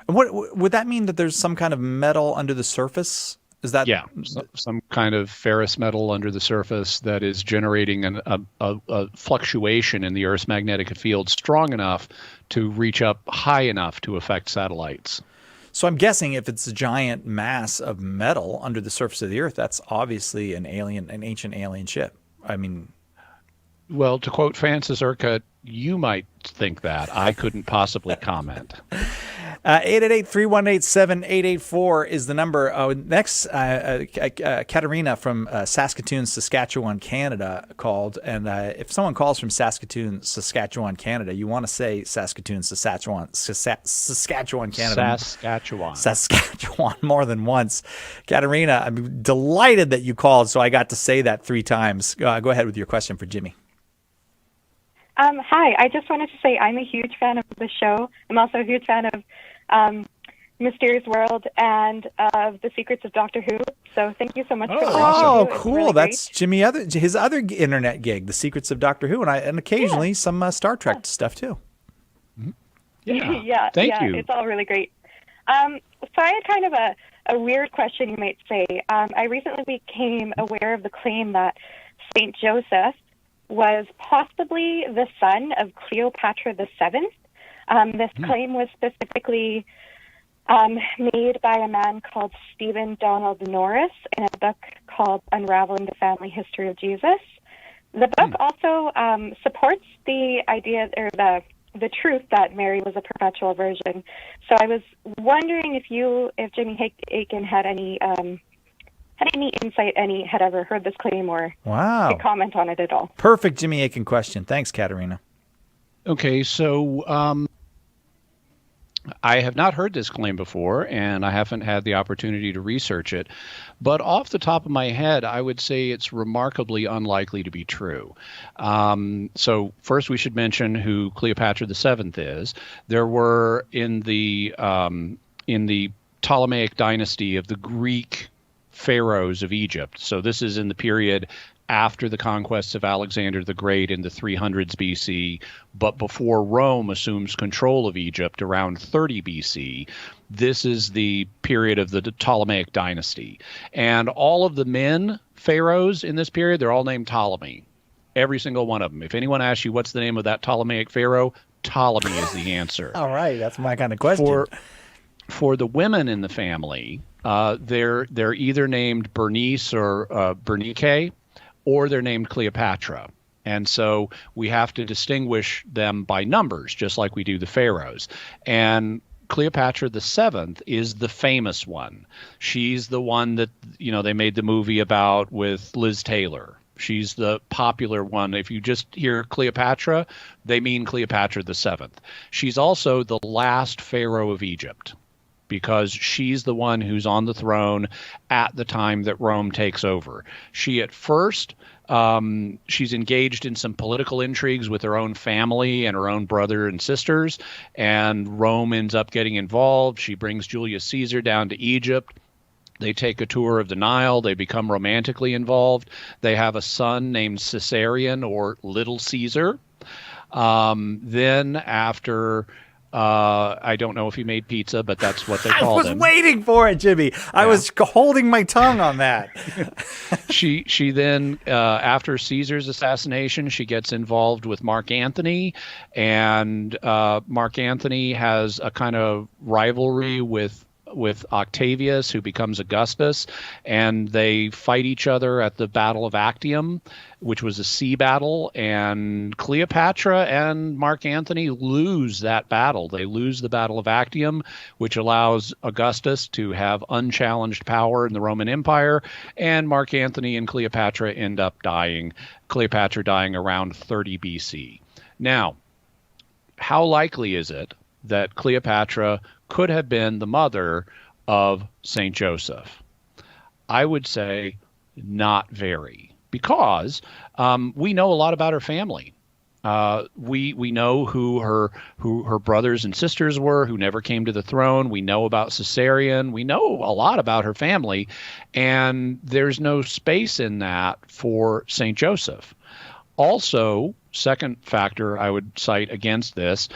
What would that mean, that there's some kind of metal under the surface? Is that some kind of ferrous metal under the surface that is generating a fluctuation in the Earth's magnetic field strong enough to reach up high enough to affect satellites. So I'm guessing if it's a giant mass of metal under the surface of the Earth, that's obviously an ancient alien ship. Well, to quote Francis Urquhart, you might think that. I couldn't possibly comment. 888-318-7884 is the number. Next, Katerina from Saskatoon, Saskatchewan, Canada called. And if someone calls from Saskatoon, Saskatchewan, Canada, you want to say Saskatoon, Saskatchewan, Canada. Saskatchewan more than once. Katerina, I'm delighted that you called, so I got to say that 3 times. Go ahead with your question for Jimmy. Hi, I just wanted to say I'm a huge fan of the show. I'm also a huge fan of Mysterious World and of The Secrets of Doctor Who. So thank you so much for the Oh, cool. Really That's Jimmy, his other internet gig, The Secrets of Doctor Who, and occasionally some Star Trek stuff too. Yeah. Thank you. It's all really great. So I had kind of a weird question, you might say. I recently became aware of the claim that St. Joseph was possibly the son of Cleopatra VII. This claim was specifically made by a man called Stephen Donald Norris in a book called Unraveling the Family History of Jesus. The book also supports the idea or the truth that Mary was a perpetual virgin. So I was wondering if Jimmy Akin had any insight, had ever heard this claim or could comment on it at all. Perfect Jimmy Akin question. Thanks, Katerina. Okay, so I have not heard this claim before, and I haven't had the opportunity to research it. But off the top of my head, I would say it's remarkably unlikely to be true. So first, we should mention who Cleopatra VII is. There were in the Ptolemaic dynasty of the Greek pharaohs of Egypt. So this is in the period after the conquests of Alexander the Great in the 300s BC, but before Rome assumes control of Egypt around 30 BC. This is the period of the Ptolemaic dynasty. And all of the men pharaohs in this period, they're all named Ptolemy. Every single one of them. If anyone asks you what's the name of that Ptolemaic pharaoh, Ptolemy is the answer. All right, that's my kind of question. For the women in the family, they're either named Bernice or Bernike, or they're named Cleopatra. And so we have to distinguish them by numbers, just like we do the pharaohs. And Cleopatra VII is the famous one. She's the one that, they made the movie about with Liz Taylor. She's the popular one. If you just hear Cleopatra, they mean Cleopatra VII. She's also the last pharaoh of Egypt, because she's the one who's on the throne at the time that Rome takes over. She at first, she's engaged in some political intrigues with her own family and her own brother and sisters, and Rome ends up getting involved. She brings Julius Caesar down to Egypt. They take a tour of the Nile. They become romantically involved. They have a son named Caesarion, or Little Caesar. Then after... I don't know if he made pizza, but that's what they called him. I was waiting for it, Jimmy. I was holding my tongue on that. She then, after Caesar's assassination, she gets involved with Mark Antony, and Mark Antony has a kind of rivalry with Octavius, who becomes Augustus, and they fight each other at the Battle of Actium, which was a sea battle, and Cleopatra and Mark Antony lose that battle. They lose the Battle of Actium, which allows Augustus to have unchallenged power in the Roman Empire, and Mark Antony and Cleopatra end up dying, Cleopatra dying around 30 BC. Now, how likely is it that Cleopatra could have been the mother of St. Joseph? I would say not very, because we know a lot about her family. We know who her brothers and sisters were, who never came to the throne. We know about Caesarion. We know a lot about her family, and there's no space in that for St. Joseph. Also, second factor I would cite against this,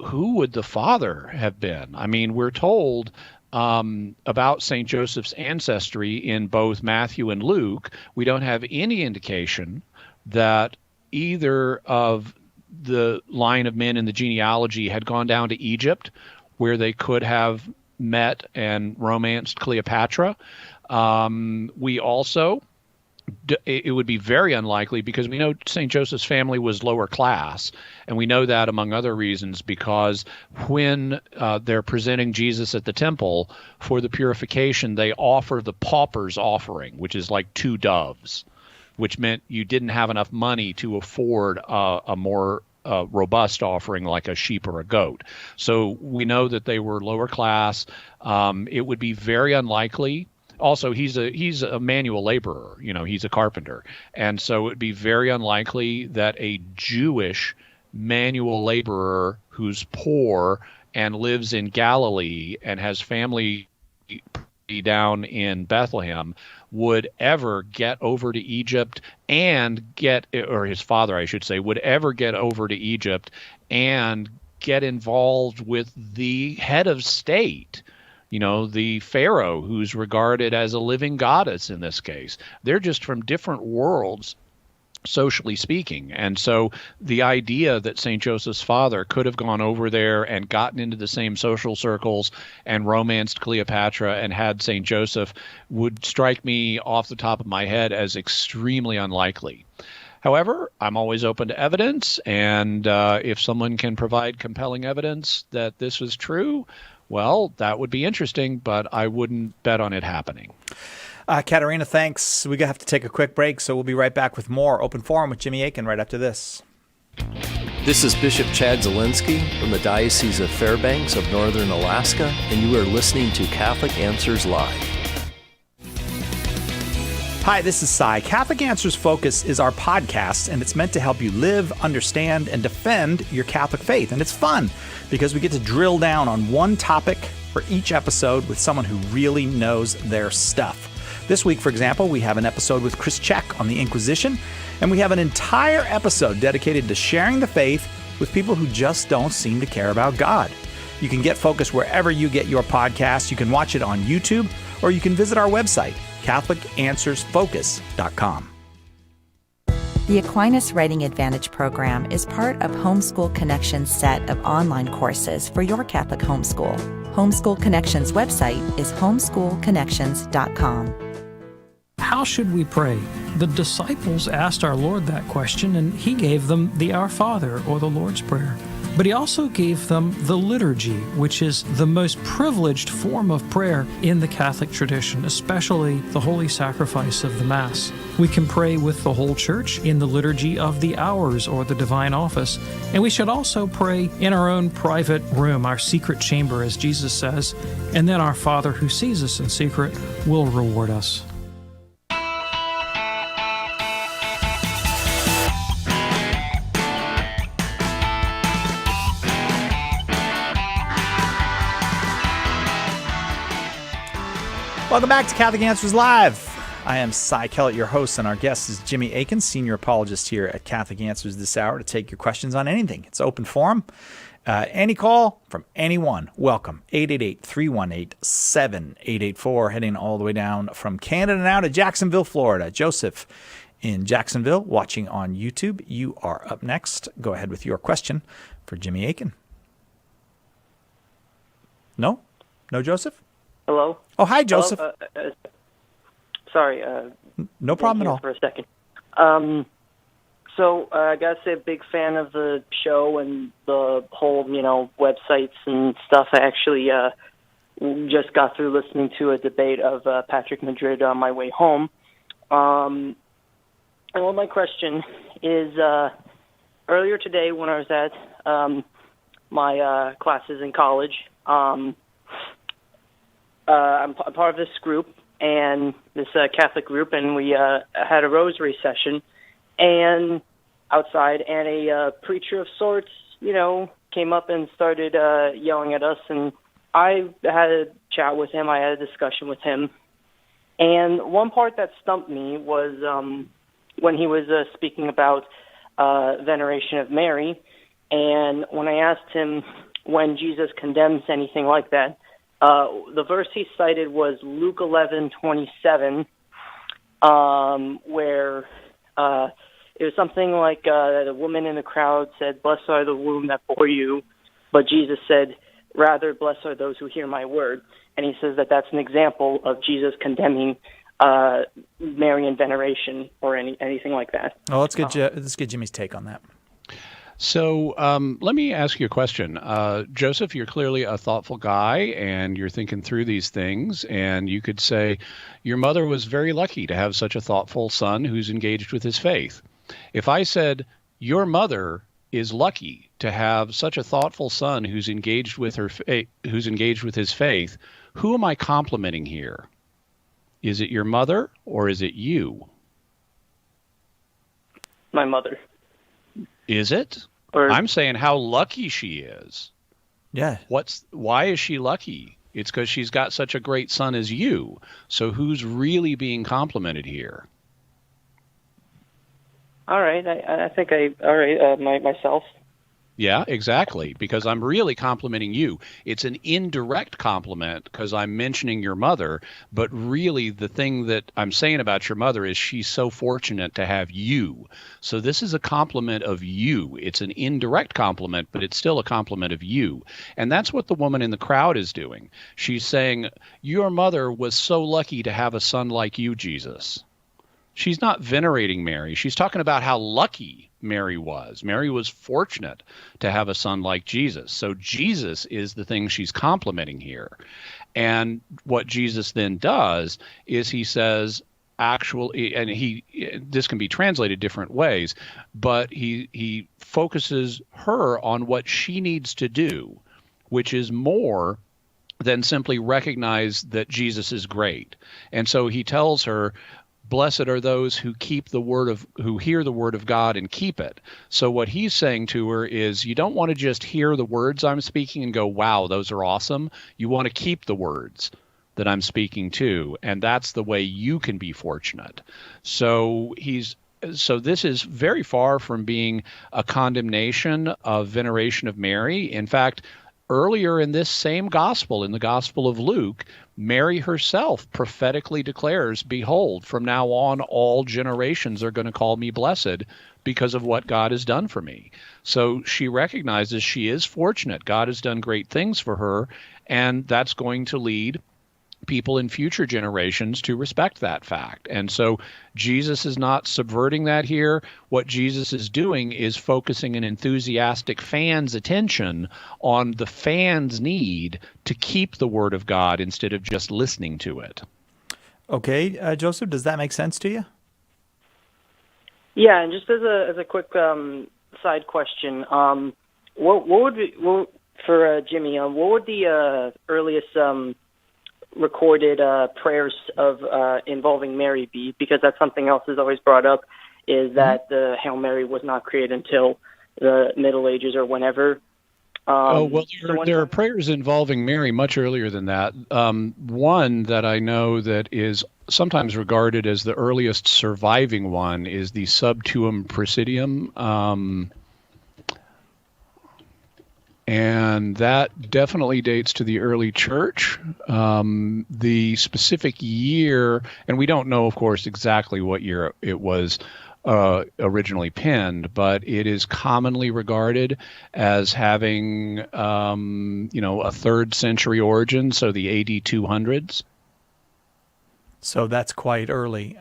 who would the father have been? I mean, we're told about St. Joseph's ancestry in both Matthew and Luke. We don't have any indication that either of the line of men in the genealogy had gone down to Egypt, where they could have met and romanced Cleopatra. We also... It would be very unlikely, because we know St. Joseph's family was lower class, and we know that among other reasons because when they're presenting Jesus at the temple for the purification, they offer the pauper's offering, which is like 2 doves, which meant you didn't have enough money to afford a more robust offering like a sheep or a goat. So we know that they were lower class. It would be very unlikely. Also, he's a manual laborer, he's a carpenter. And so it would be very unlikely that a Jewish manual laborer who's poor and lives in Galilee and has family down in Bethlehem would ever get over to Egypt and or his father, I should say, would ever get over to Egypt and get involved with the head of state. The pharaoh, who's regarded as a living goddess in this case. They're just from different worlds, socially speaking. And so the idea that St. Joseph's father could have gone over there and gotten into the same social circles and romanced Cleopatra and had St. Joseph would strike me off the top of my head as extremely unlikely. However, I'm always open to evidence, and if someone can provide compelling evidence that this was true, well, that would be interesting, but I wouldn't bet on it happening. Katerina, thanks. We have to take a quick break, so we'll be right back with more Open Forum with Jimmy Akin right after this. This is Bishop Chad Zielinski from the Diocese of Fairbanks of Northern Alaska, and you are listening to Catholic Answers Live. Hi, this is Cy. Catholic Answers Focus is our podcast, and it's meant to help you live, understand, and defend your Catholic faith. And it's fun because we get to drill down on one topic for each episode with someone who really knows their stuff. This week, for example, we have an episode with Chris Check on the Inquisition, and we have an entire episode dedicated to sharing the faith with people who just don't seem to care about God. You can get Focus wherever you get your podcasts. You can watch it on YouTube, or you can visit our website, CatholicAnswersFocus.com. The Aquinas Writing Advantage program is part of Homeschool Connections' set of online courses for your Catholic homeschool. Homeschool Connections' website is homeschoolconnections.com. How should we pray? The disciples asked our Lord that question, and he gave them the Our Father, or the Lord's Prayer. But he also gave them the liturgy, which is the most privileged form of prayer in the Catholic tradition, especially the holy sacrifice of the Mass. We can pray with the whole Church in the liturgy of the hours or the divine office, and we should also pray in our own private room, our secret chamber, as Jesus says, and then our Father who sees us in secret will reward us. Welcome back to Catholic Answers Live. I am Cy Kellett, your host, and our guest is Jimmy Akin, senior apologist here at Catholic Answers this hour to take your questions on anything. It's open forum. Any call from anyone, welcome. 888-318-7884, heading all the way down from Canada now to Jacksonville, Florida. Joseph in Jacksonville, watching on YouTube. You are up next. Go ahead with your question for Jimmy Akin. No? No, Joseph? Hello? Oh, hi, Joseph. Sorry. No problem at all. For a second. So I gotta say, big fan of the show and the whole, websites and stuff. I actually just got through listening to a debate of Patrick Madrid on my way home. And my question is, earlier today when I was at my classes in college, I'm part of this group, and this Catholic group, and we had a rosary session, and outside, and a preacher of sorts, came up and started yelling at us, and I had a chat with him, I had a discussion with him, and one part that stumped me was when he was speaking about veneration of Mary, and when I asked him when Jesus condemns anything like that, the verse he cited was Luke 11:27, where it was something like the woman in the crowd said, "Blessed are the womb that bore you," but Jesus said, "Rather, blessed are those who hear my word." And he says that that's an example of Jesus condemning Marian veneration or anything like that. Oh, let's get Jimmy's take on that. So let me ask you a question. Joseph, you're clearly a thoughtful guy, and you're thinking through these things, and you could say your mother was very lucky to have such a thoughtful son who's engaged with his faith. If I said your mother is lucky to have such a thoughtful son who's engaged with his faith, who am I complimenting here? Is it your mother or is it you? My mother. Is it? I'm saying how lucky she is. Yeah. Why is she lucky? It's because she's got such a great son as you. So who's really being complimented here? All right. I think myself. Yeah, exactly. Because I'm really complimenting you. It's an indirect compliment because I'm mentioning your mother, but really the thing that I'm saying about your mother is she's so fortunate to have you. So this is a compliment of you. It's an indirect compliment, but it's still a compliment of you. And that's what the woman in the crowd is doing. She's saying, your mother was so lucky to have a son like you, Jesus. She's not venerating Mary. She's talking about how lucky Mary was. Mary was fortunate to have a son like Jesus. So Jesus is the thing she's complimenting here. And what Jesus then does is he says, actually, and this can be translated different ways, but he focuses her on what she needs to do, which is more than simply recognize that Jesus is great. And so he tells her, blessed are those who who hear the word of God and keep it. So what he's saying to her is, you don't want to just hear the words I'm speaking and go, wow, those are awesome. You want to keep the words that I'm speaking to, and that's the way you can be fortunate. So this is very far from being a condemnation of veneration of Mary. In fact, earlier in this same gospel, in the Gospel of Luke, Mary herself prophetically declares, behold, from now on all generations are going to call me blessed because of what God has done for me. So she recognizes she is fortunate. God has done great things for her, and that's going to lead people in future generations to respect that fact. And so Jesus is not subverting that here. What Jesus is doing is focusing an enthusiastic fan's attention on the fan's need to keep the word of God instead of just listening to it. Okay, Joseph, does that make sense to you? Yeah, and just as a quick side question, what would be, for Jimmy, what would the earliest recorded prayers of involving Mary be? Because that's something else is always brought up, is that the Hail Mary was not created until the Middle Ages or whenever. There are prayers involving Mary much earlier than that. One that I know that is sometimes regarded as the earliest surviving one is the Sub Tuum Praesidium. And that definitely dates to the early church. The specific year, and we don't know, of course, exactly what year it was originally penned, but it is commonly regarded as having, a 3rd century origin, so the AD 200s. So that's quite early,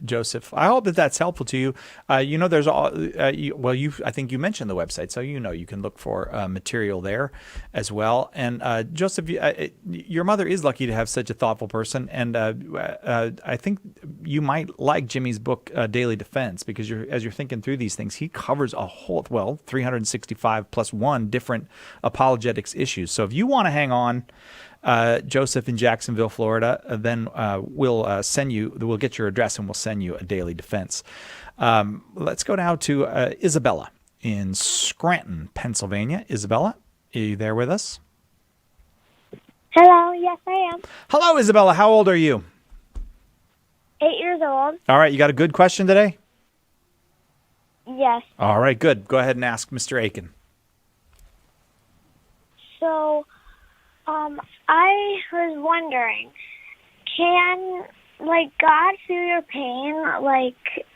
Joseph. I hope that that's helpful to you. There's all. I think you mentioned the website, so you can look for material there as well. And Joseph, your mother is lucky to have such a thoughtful person, and I think you might like Jimmy's book, Daily Defense, because as you're thinking through these things, he covers a whole 365 plus 1 different apologetics issues. So if you want to hang on, Joseph in Jacksonville, Florida, then we'll get your address and we'll send you a Daily Defense. Let's go now to Isabella in Scranton, Pennsylvania. Isabella, are you there with us? Hello, yes I am. Hello, Isabella. How old are you? 8 years old. All right, you got a good question today? Yes. All right, good. Go ahead and ask Mr. Aiken. So, I was wondering, can, God feel your pain?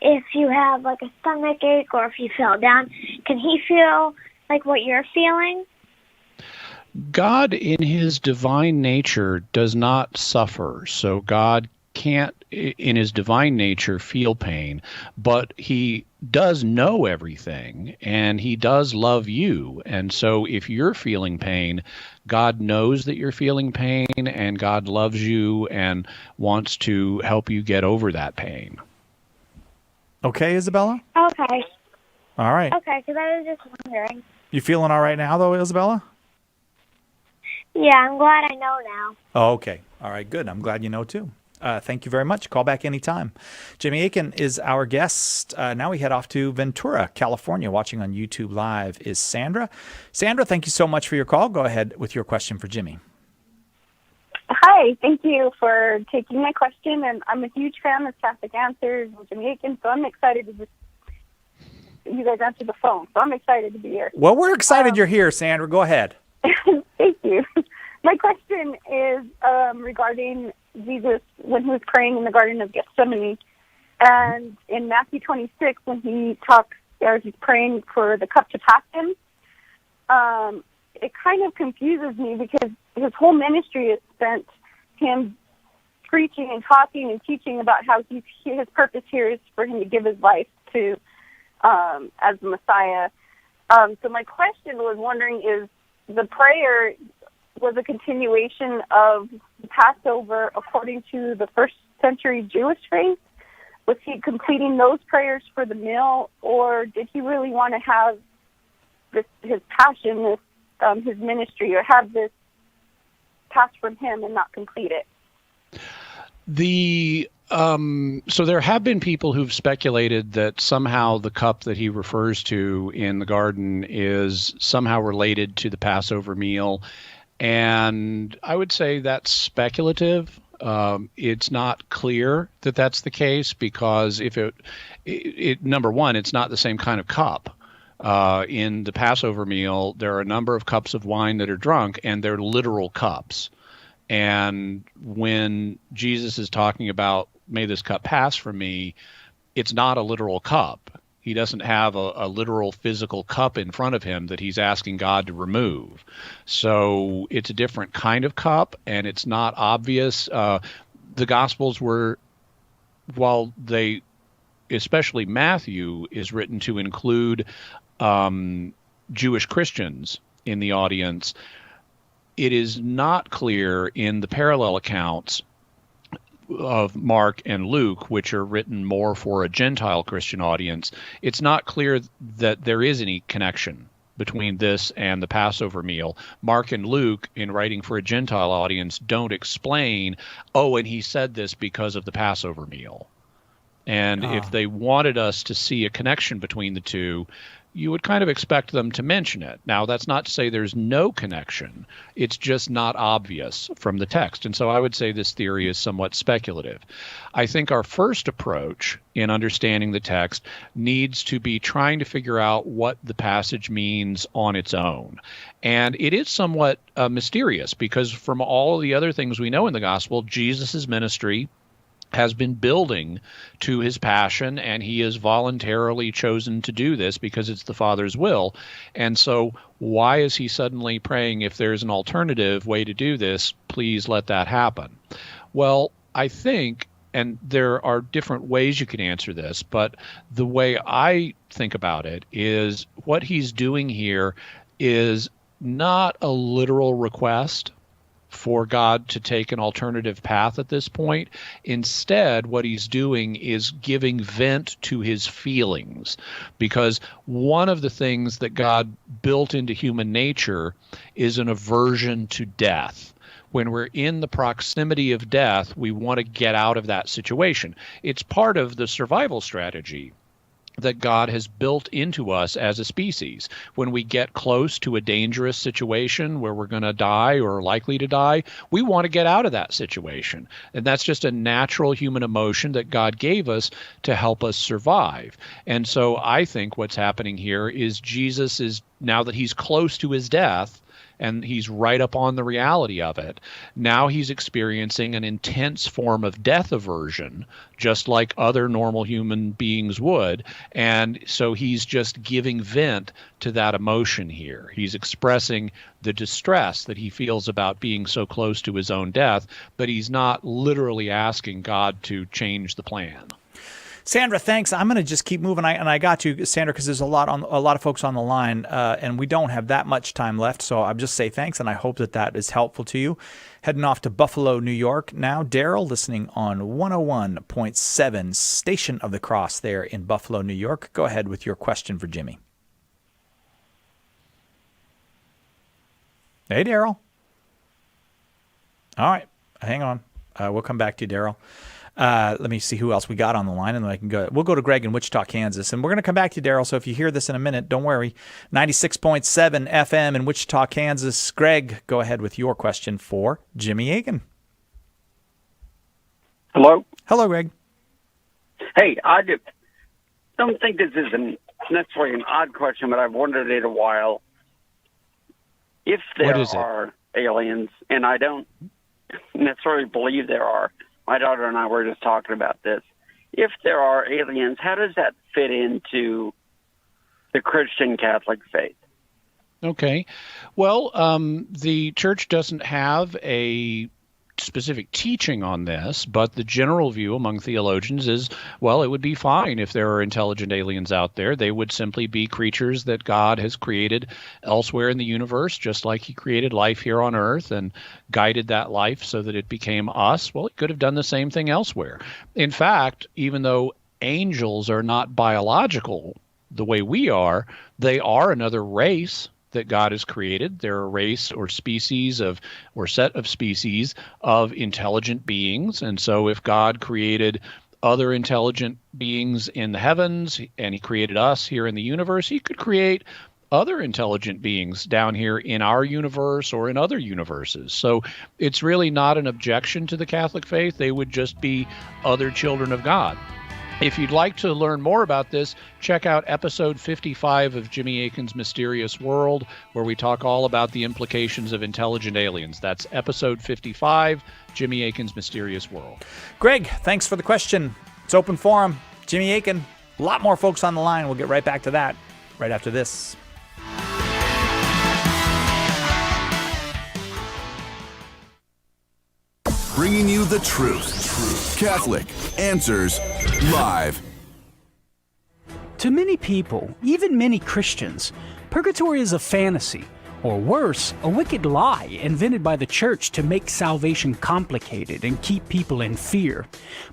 If you have, a stomach ache or if you fell down, can he feel, what you're feeling? God, in his divine nature, does not suffer. So God can't, in his divine nature, feel pain. But he does know everything, and he does love you. And so if you're feeling pain, God knows that you're feeling pain, and God loves you and wants to help you get over that pain. Okay, Isabella? Okay. All right. Okay, because I was just wondering. You feeling all right now, though, Isabella? Yeah, I'm glad I know now. Oh, okay. All right, good. I'm glad you know, too. Thank you very much. Call back anytime. Jimmy Aiken is our guest. Now we head off to Ventura, California. Watching on YouTube Live is Sandra. Sandra, thank you so much for your call. Go ahead with your question for Jimmy. Hi, thank you for taking my question. And I'm a huge fan of Catholic Answers and Jimmy Aiken, so I'm excited to you guys answer the phone. So I'm excited to be here. Well, we're excited you're here, Sandra. Go ahead. Thank you. My question is regarding Jesus when he was praying in the Garden of Gethsemane. And in Matthew 26, when he talks, or he's praying for the cup to pass him, it kind of confuses me because his whole ministry is spent him preaching and talking and teaching about how his purpose here is for him to give his life to as the Messiah. So my question was wondering, is the prayer was a continuation of Passover according to the first century Jewish faith, was he completing those prayers for the meal, or did he really want to have his passion, his ministry, or have this passed from him and not complete it? So there have been people who've speculated that somehow the cup that he refers to in the garden is somehow related to the Passover meal. And I would say that's speculative. It's not clear that that's the case, because if it number one, it's not the same kind of cup. In the Passover meal, there are a number of cups of wine that are drunk, and they're literal cups. And when Jesus is talking about, may this cup pass from me, it's not a literal cup. He doesn't have a literal physical cup in front of him that he's asking God to remove. So it's a different kind of cup, and it's not obvious. The Gospels were, while they, especially Matthew, is written to include Jewish Christians in the audience, it is not clear in the parallel accounts of Mark and Luke, which are written more for a Gentile Christian audience. It's not clear that there is any connection between this and the Passover meal. Mark and Luke, in writing for a Gentile audience, don't explain, and he said this because of the Passover meal. And if they wanted us to see a connection between the two, you would kind of expect them to mention it. Now, that's not to say there's no connection. It's just not obvious from the text. And so I would say this theory is somewhat speculative. I think our first approach in understanding the text needs to be trying to figure out what the passage means on its own. And it is somewhat mysterious, because from all of the other things we know in the gospel, Jesus' ministry has been building to his passion, and he has voluntarily chosen to do this because it's the Father's will. And so why is he suddenly praying, if there's an alternative way to do this, please let that happen? Well, I think, and there are different ways you can answer this, but the way I think about it is what he's doing here is not a literal request for God to take an alternative path at this point. Instead, what he's doing is giving vent to his feelings, because one of the things that God built into human nature is an aversion to death. When we're in the proximity of death, we want to get out of that situation. It's part of the survival strategy that God has built into us as a species. When we get close to a dangerous situation where we're going to die or are likely to die, we want to get out of that situation. And that's just a natural human emotion that God gave us to help us survive. And so I think what's happening here is Jesus is, now that he's close to his death, and he's right up on the reality of it, now he's experiencing an intense form of death aversion, just like other normal human beings would. And so he's just giving vent to that emotion here. He's expressing the distress that he feels about being so close to his own death, but he's not literally asking God to change the plan. Sandra, thanks. I'm going to just keep moving. I got you, Sandra, because there's a lot of folks on the line, and we don't have that much time left. So I'll just say thanks, and I hope that is helpful to you. Heading off to Buffalo, New York now. Daryl, listening on 101.7 Station of the Cross there in Buffalo, New York. Go ahead with your question for Jimmy. Hey, Daryl. All right, hang on. We'll come back to you, Daryl. Let me see who else we got on the line, and then I can go. We'll go to Greg in Wichita, Kansas, and we're going to come back to you, Daryl. So if you hear this in a minute, don't worry. 96.7 FM in Wichita, Kansas. Greg, go ahead with your question for Jimmy Agan. Hello. Hello, Greg. Hey, I don't think this is necessarily an odd question, but I've wondered it a while. If there are aliens, and I don't necessarily believe there are, my daughter and I were just talking about this. If there are aliens, how does that fit into the Christian Catholic faith? Okay. Well, the church doesn't have a specific teaching on this, but the general view among theologians is, well, it would be fine if there are intelligent aliens out there. They would simply be creatures that God has created elsewhere in the universe, just like he created life here on Earth and guided that life so that it became us. Well, he could have done the same thing elsewhere. In fact, even though angels are not biological the way we are. They are another race that God has created. They're a race or species of, or set of species of intelligent beings. And so if God created other intelligent beings in the heavens and he created us here in the universe, he could create other intelligent beings down here in our universe or in other universes. So it's really not an objection to the Catholic faith. They would just be other children of God. If you'd like to learn more about this, check out episode 55 of Jimmy Akin's Mysterious World, where we talk all about the implications of intelligent aliens. That's episode 55, Jimmy Akin's Mysterious World. Greg, thanks for the question. It's open forum. Jimmy Akin, a lot more folks on the line. We'll get right back to that right after this. Bringing you the truth. Catholic Answers Live. To many people, even many Christians, purgatory is a fantasy, or worse, a wicked lie invented by the church to make salvation complicated and keep people in fear.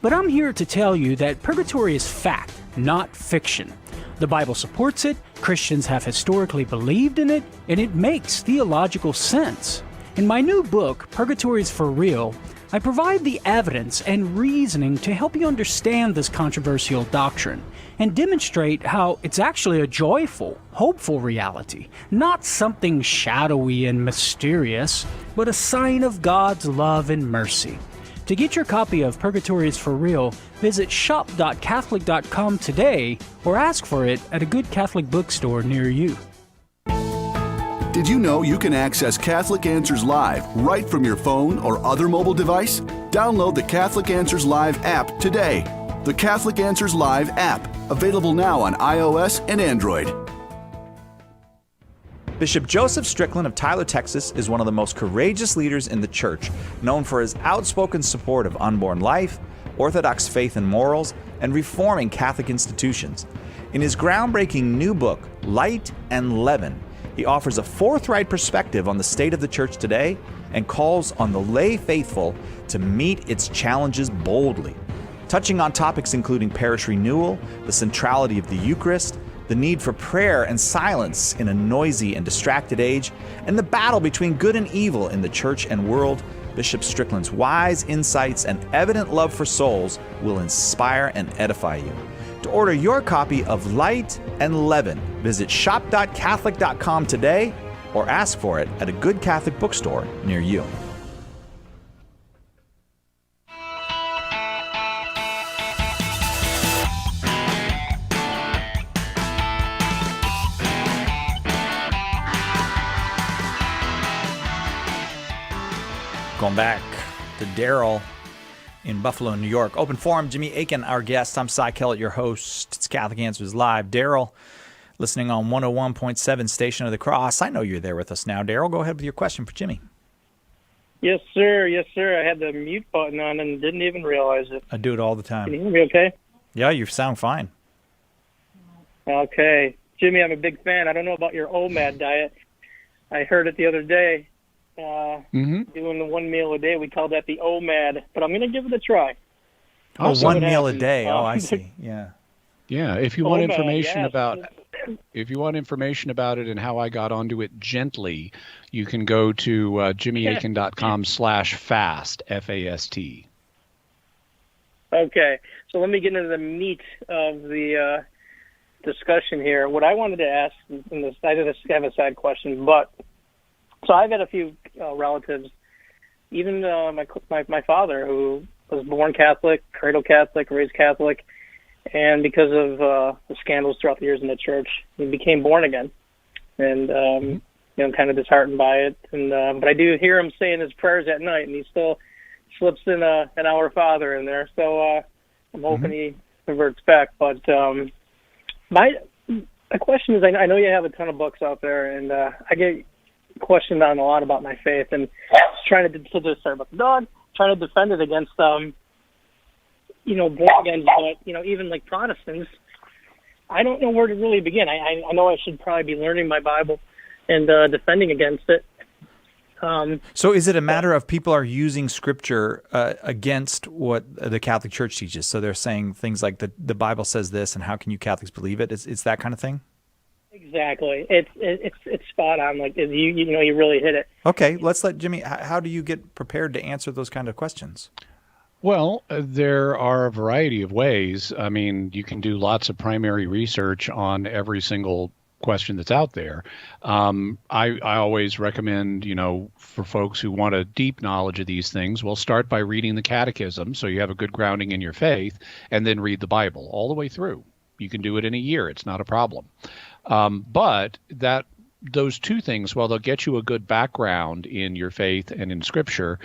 But I'm here to tell you that purgatory is fact, not fiction. The Bible supports it, Christians have historically believed in it, and it makes theological sense. In my new book, Purgatory is for Real, I provide the evidence and reasoning to help you understand this controversial doctrine and demonstrate how it's actually a joyful, hopeful reality, not something shadowy and mysterious, but a sign of God's love and mercy. To get your copy of Purgatory is for Real, visit shop.catholic.com today or ask for it at a good Catholic bookstore near you. Did you know you can access Catholic Answers Live right from your phone or other mobile device? Download the Catholic Answers Live app today. The Catholic Answers Live app, available now on iOS and Android. Bishop Joseph Strickland of Tyler, Texas, is one of the most courageous leaders in the church, known for his outspoken support of unborn life, Orthodox faith and morals, and reforming Catholic institutions. In his groundbreaking new book, Light and Leaven, he offers a forthright perspective on the state of the church today and calls on the lay faithful to meet its challenges boldly, touching on topics including parish renewal, the centrality of the Eucharist, the need for prayer and silence in a noisy and distracted age, and the battle between good and evil in the church and world. Bishop Strickland's wise insights and evident love for souls will inspire and edify you. To order your copy of Light and Leaven, visit shop.catholic.com today or ask for it at a good Catholic bookstore near you. Going back to Daryl in Buffalo, New York. Open forum, Jimmy Akin, our guest. I'm Cy Kellett, your host. It's Catholic Answers Live. Daryl, listening on 101.7 Station of the Cross. I know you're there with us now. Daryl, go ahead with your question for Jimmy. Yes, sir. Yes, sir. I had the mute button on and didn't even realize it. I do it all the time. Can you hear me okay? Yeah, you sound fine. Okay. Jimmy, I'm a big fan. I don't know about your OMAD diet. I heard it the other day. Doing the one meal a day, we call that the OMAD, but I'm going to give it a try. Oh, one meal a day. Oh, I see. Yeah. Yeah. If you want information about it and how I got onto it gently, you can go to jimmyakin.com/fast, FAST. Okay. So let me get into the meat of the discussion here. What I wanted to ask, and I just have a side question, but so I've had a few relatives, even my father, who was born Catholic, cradle Catholic, raised Catholic, and because of the scandals throughout the years in the church, he became born again, and kind of disheartened by it. And but I do hear him saying his prayers at night, and he still slips in an Our Father in there. So I'm hoping he reverts back. But my question is, I know you have a ton of books out there, and I get questioned on a lot about my faith, and trying to sorry about the dog, trying to defend it against born again, but even like Protestants, I don't know where to really begin. I know I should probably be learning my Bible and defending against it. So is it a matter of people are using Scripture against what the Catholic Church teaches? So they're saying things like the Bible says this, and how can you Catholics believe it? It's that kind of thing? Exactly. It's spot on. Like you really hit it. Okay, let's let Jimmy. How do you get prepared to answer those kind of questions? Well, there are a variety of ways. I mean, you can do lots of primary research on every single question that's out there. I always recommend, for folks who want a deep knowledge of these things, well, start by reading the Catechism so you have a good grounding in your faith, and then read the Bible all the way through. You can do it in a year. It's not a problem. But those two things, while they'll get you a good background in your faith and in Scripture,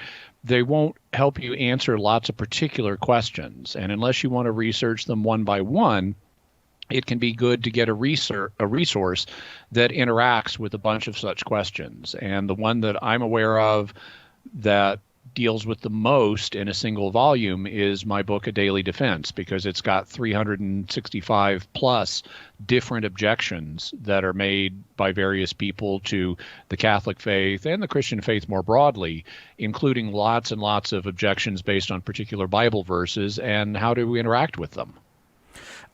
they won't help you answer lots of particular questions. And unless you want to research them one by one, it can be good to get a resource that interacts with a bunch of such questions. And the one that I'm aware of that deals with the most in a single volume is my book, A Daily Defense, because it's got 365 plus different objections that are made by various people to the Catholic faith and the Christian faith more broadly, including lots and lots of objections based on particular Bible verses and how do we interact with them.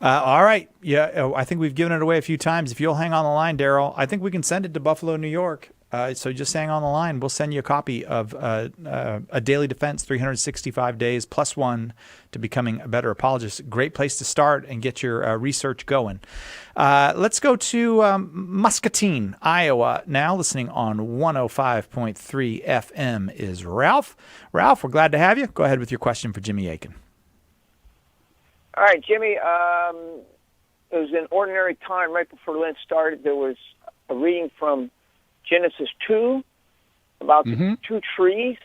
All right. Yeah, I think we've given it away a few times. If you'll hang on the line, Daryl, I think we can send it to Buffalo, New York. So just hang on the line. We'll send you a copy of A Daily Defense, 365 Days plus one to becoming a better apologist. Great place to start and get your research going. Let's go to Muscatine, Iowa. Now listening on 105.3 FM is Ralph. Ralph, we're glad to have you. Go ahead with your question for Jimmy Akin. All right, Jimmy. It was an ordinary time right before Lent started. There was a reading from Genesis 2 about the two trees,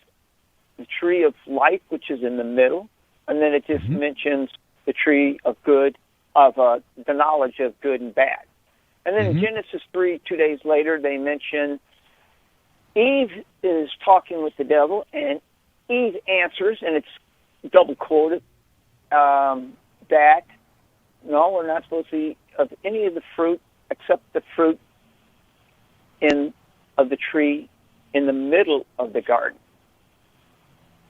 the tree of life, which is in the middle, and then it just mentions the tree of good, of the knowledge of good and bad. And then in Genesis 3, 2 days later, they mention Eve is talking with the devil, and Eve answers, and it's double quoted, that, no, we're not supposed to eat of any of the fruit except the fruit of the tree in the middle of the garden.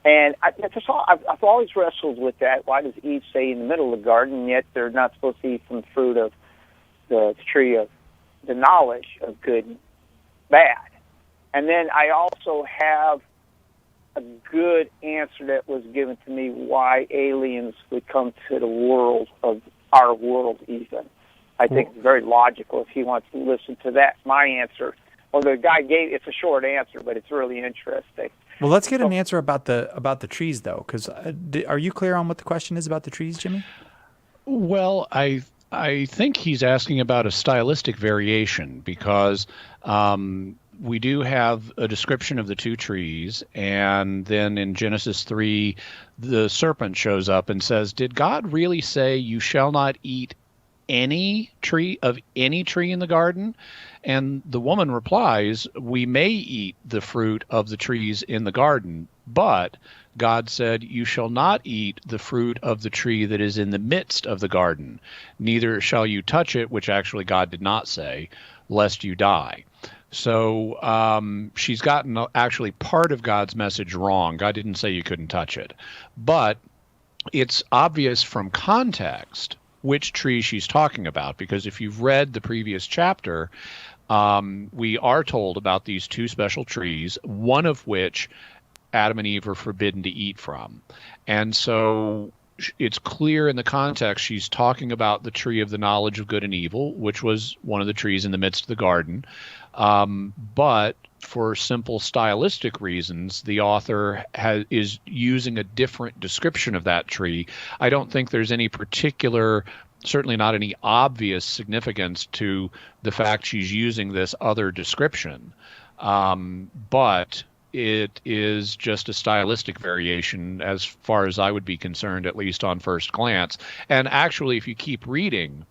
And I've always wrestled with that. Why does Eve say in the middle of the garden, yet they're not supposed to eat from the fruit of the tree of the knowledge of good and bad? And then I also have a good answer that was given to me why aliens would come to the world of our world even. I think it's very logical if he wants to listen to that. My answer, well, the guy gave, it's a short answer, but it's really interesting. Well, let's get an answer about the trees, though, because are you clear on what the question is about the trees, Jimmy? Well, I think he's asking about a stylistic variation because we do have a description of the two trees, and then in Genesis 3, the serpent shows up and says, did God really say you shall not eat any tree in the garden? And the woman replies, we may eat the fruit of the trees in the garden, but God said, you shall not eat the fruit of the tree that is in the midst of the garden, neither shall you touch it, which actually God did not say, lest you die. So she's gotten actually part of God's message wrong. God didn't say you couldn't touch it. But it's obvious from context which tree she's talking about, because if you've read the previous chapter, we are told about these two special trees, one of which Adam and Eve are forbidden to eat from. And so it's clear in the context she's talking about the tree of the knowledge of good and evil, which was one of the trees in the midst of the garden. But for simple stylistic reasons, the author is using a different description of that tree. I don't think there's any particular, certainly not any obvious significance to the fact she's using this other description. But it is just a stylistic variation as far as I would be concerned, at least on first glance. And actually, if you keep reading,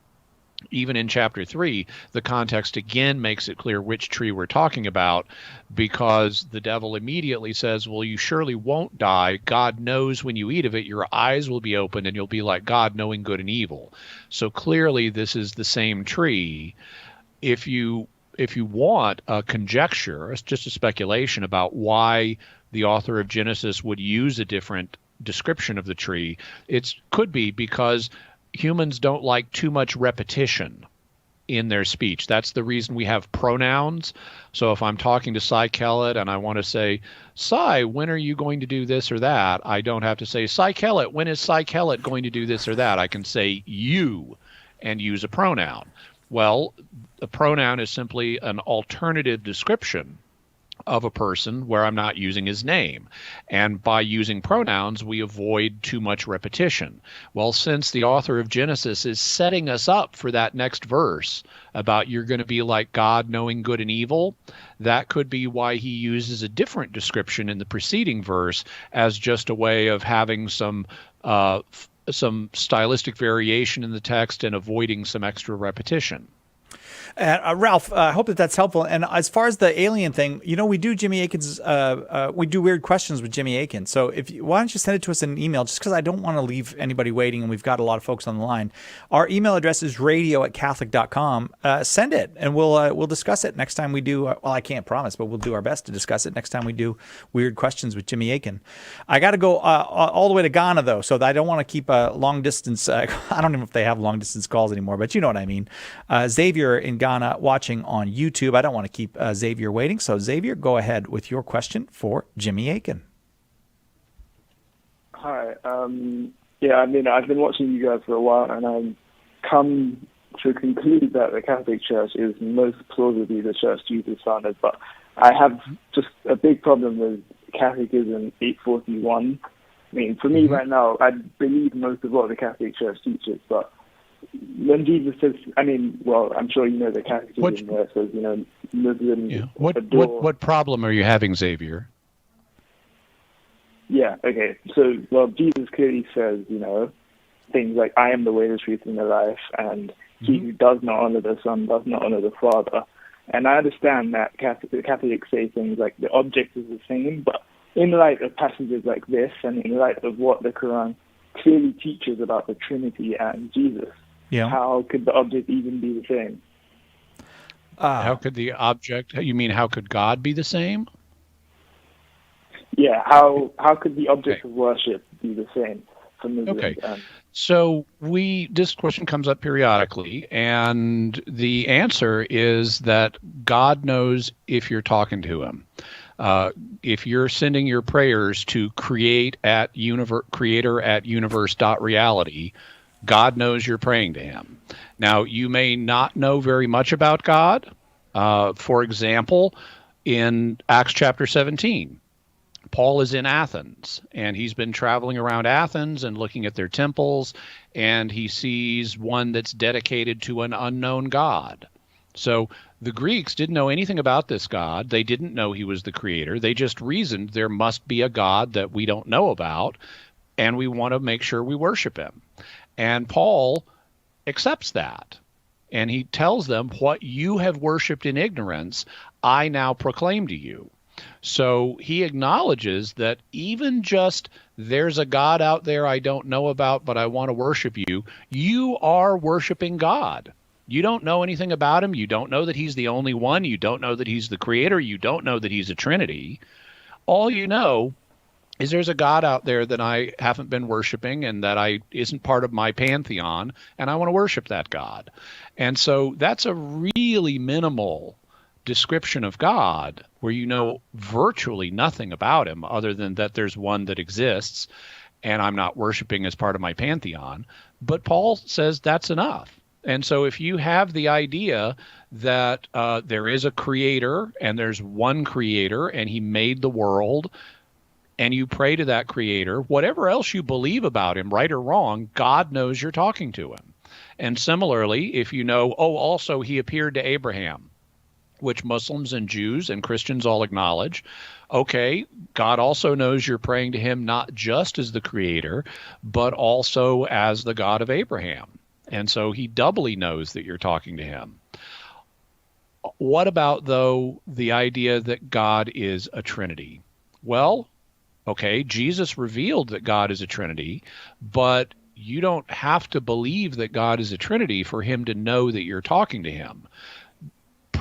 even in chapter 3, the context again makes it clear which tree we're talking about, because the devil immediately says, well, you surely won't die. God knows when you eat of it, your eyes will be opened and you'll be like God, knowing good and evil. So clearly this is the same tree. If you want a conjecture, it's just a speculation about why the author of Genesis would use a different description of the tree, it could be because humans don't like too much repetition in their speech. That's the reason we have pronouns. So if I'm talking to Cy Kellett and I want to say, Cy, when are you going to do this or that? I don't have to say, Cy Kellett, when is Cy Kellett going to do this or that? I can say you and use a pronoun. Well, a pronoun is simply an alternative description of a person where I'm not using his name. And by using pronouns, we avoid too much repetition. Well, since the author of Genesis is setting us up for that next verse about you're going to be like God, knowing good and evil, that could be why he uses a different description in the preceding verse as just a way of having some stylistic variation in the text and avoiding some extra repetition. Ralph, I hope that's helpful. And as far as the alien thing, we do Jimmy Akin's, we do weird questions with Jimmy Akin. So why don't you send it to us in an email, just because I don't want to leave anybody waiting, and we've got a lot of folks on the line. Our email address is radio@catholic.com. Send it, and we'll discuss it next time we do. Well, I can't promise, but we'll do our best to discuss it next time we do weird questions with Jimmy Akin. I got to go all the way to Ghana, though, so I don't want to keep a long distance. I don't even know if they have long distance calls anymore, but you know what I mean. Xavier in Ghana watching on YouTube. I don't want to keep Xavier waiting. So Xavier, go ahead with your question for Jimmy Akin. Hi. I've been watching you guys for a while, and I've come to conclude that the Catholic Church is most plausibly the church Jesus founded. But I have just a big problem with Catechism 841. I mean, for me right now, I believe most of what the Catholic Church teaches, but when Jesus says, I'm sure you know the Catechism where it says, Muslims adore... What problem are you having, Xavier? Yeah, okay. So, Jesus clearly says, things like, I am the way, the truth, and the life, and he who does not honor the Son does not honor the Father. And I understand that Catholics say things like the object is the same, but in light of passages like this, and in light of what the Quran clearly teaches about the Trinity and Jesus, how could the object even be the same? How could the object, you mean how could God be the same? Yeah, how could the object of worship be the same for Muslims? Okay, so this question comes up periodically, and the answer is that God knows if you're talking to him. If you're sending your prayers to creator@universe.reality, God knows you're praying to him. Now, you may not know very much about God. For example, in Acts chapter 17, Paul is in Athens, and he's been traveling around Athens and looking at their temples, and he sees one that's dedicated to an unknown God. So the Greeks didn't know anything about this God. They didn't know he was the creator. They just reasoned there must be a God that we don't know about, and we want to make sure we worship him. And Paul accepts that. And he tells them, what you have worshipped in ignorance, I now proclaim to you. So he acknowledges that even just there's a God out there I don't know about, but I want to worship you, you are worshiping God. You don't know anything about him. You don't know that he's the only one. You don't know that he's the creator. You don't know that he's a Trinity. All you know is there's a God out there that I haven't been worshiping and that isn't part of my pantheon, and I want to worship that God. And so that's a really minimal description of God where you know virtually nothing about him other than that there's one that exists and I'm not worshiping as part of my pantheon. But Paul says that's enough. And so if you have the idea that there is a creator and there's one creator and he made the world, and you pray to that creator, whatever else you believe about him, right or wrong, God knows you're talking to him. And similarly, if you know, also he appeared to Abraham, which Muslims and Jews and Christians all acknowledge, okay, God also knows you're praying to him not just as the creator, but also as the God of Abraham. And so he doubly knows that you're talking to him. What about, though, the idea that God is a Trinity? Well, okay, Jesus revealed that God is a Trinity, but you don't have to believe that God is a Trinity for him to know that you're talking to him.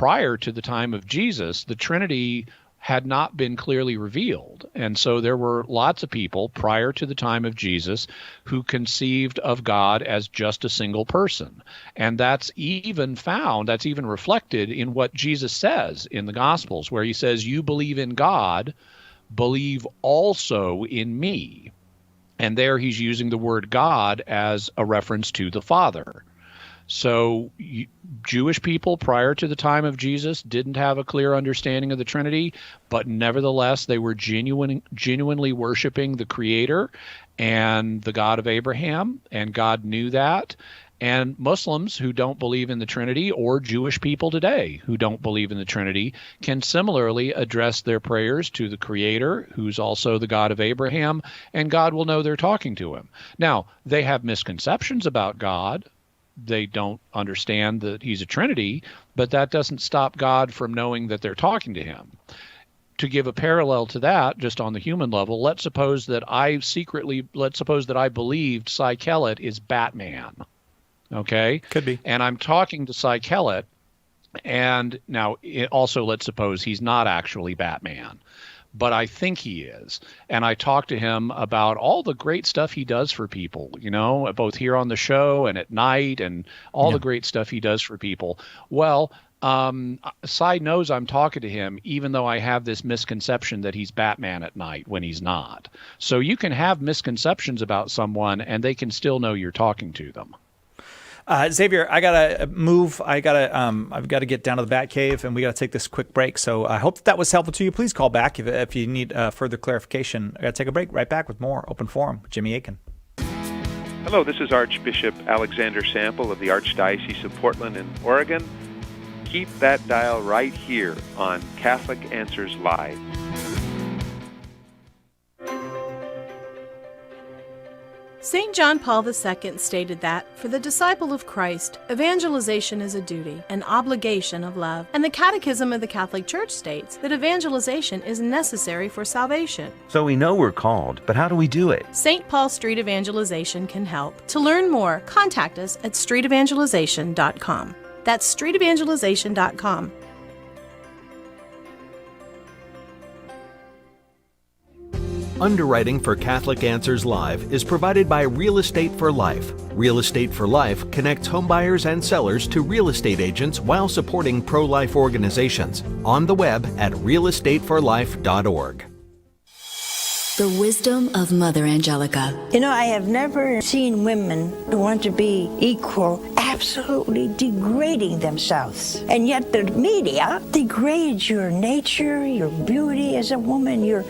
prior to the time of Jesus, the Trinity had not been clearly revealed. And so there were lots of people prior to the time of Jesus who conceived of God as just a single person. And that's even reflected in what Jesus says in the Gospels, where he says, "You believe in God, believe also in me." And there he's using the word God as a reference to the Father. So Jewish people prior to the time of Jesus didn't have a clear understanding of the Trinity, but nevertheless they were genuinely worshiping the Creator and the God of Abraham, and God knew that. And Muslims who don't believe in the Trinity, or Jewish people today who don't believe in the Trinity, can similarly address their prayers to the Creator, who's also the God of Abraham, and God will know they're talking to him. Now, they have misconceptions about God. They don't understand that he's a Trinity, but that doesn't stop God from knowing that they're talking to him. To give a parallel to that, just on the human level, let's suppose that I believed Cy Kellett is Batman. Okay? Could be. And I'm talking to Cy Kellett, and now also let's suppose he's not actually Batman, but I think he is. And I talk to him about all the great stuff he does for people, both here on the show and at night, and all the great stuff he does for people. Well, Cy knows I'm talking to him, even though I have this misconception that he's Batman at night when he's not. So you can have misconceptions about someone, and they can still know you're talking to them. Xavier, I gotta move. I've got to get down to the Bat Cave, and we got to take this quick break. So I hope that was helpful to you. Please call back if you need further clarification. I got to take a break. Right back with more Open Forum with Jimmy Akin. Hello, this is Archbishop Alexander Sample of the Archdiocese of Portland in Oregon. Keep that dial right here on Catholic Answers Live. St. John Paul II stated that, for the disciple of Christ, evangelization is a duty, an obligation of love. And the Catechism of the Catholic Church states that evangelization is necessary for salvation. So we know we're called, but how do we do it? St. Paul Street Evangelization can help. To learn more, contact us at streetevangelization.com. That's streetevangelization.com. Underwriting for Catholic Answers Live is provided by Real Estate for Life. Real Estate for Life connects homebuyers and sellers to real estate agents while supporting pro-life organizations. On the web at realestateforlife.org. The wisdom of Mother Angelica. You know, I have never seen women who want to be equal absolutely degrading themselves. And yet the media degrades your nature, your beauty as a woman, your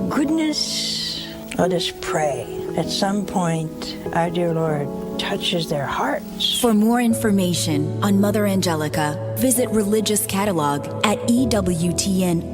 goodness. Let us pray at some point our dear Lord touches their hearts. For more information on Mother Angelica, visit Religious Catalog at EWTNRC.com.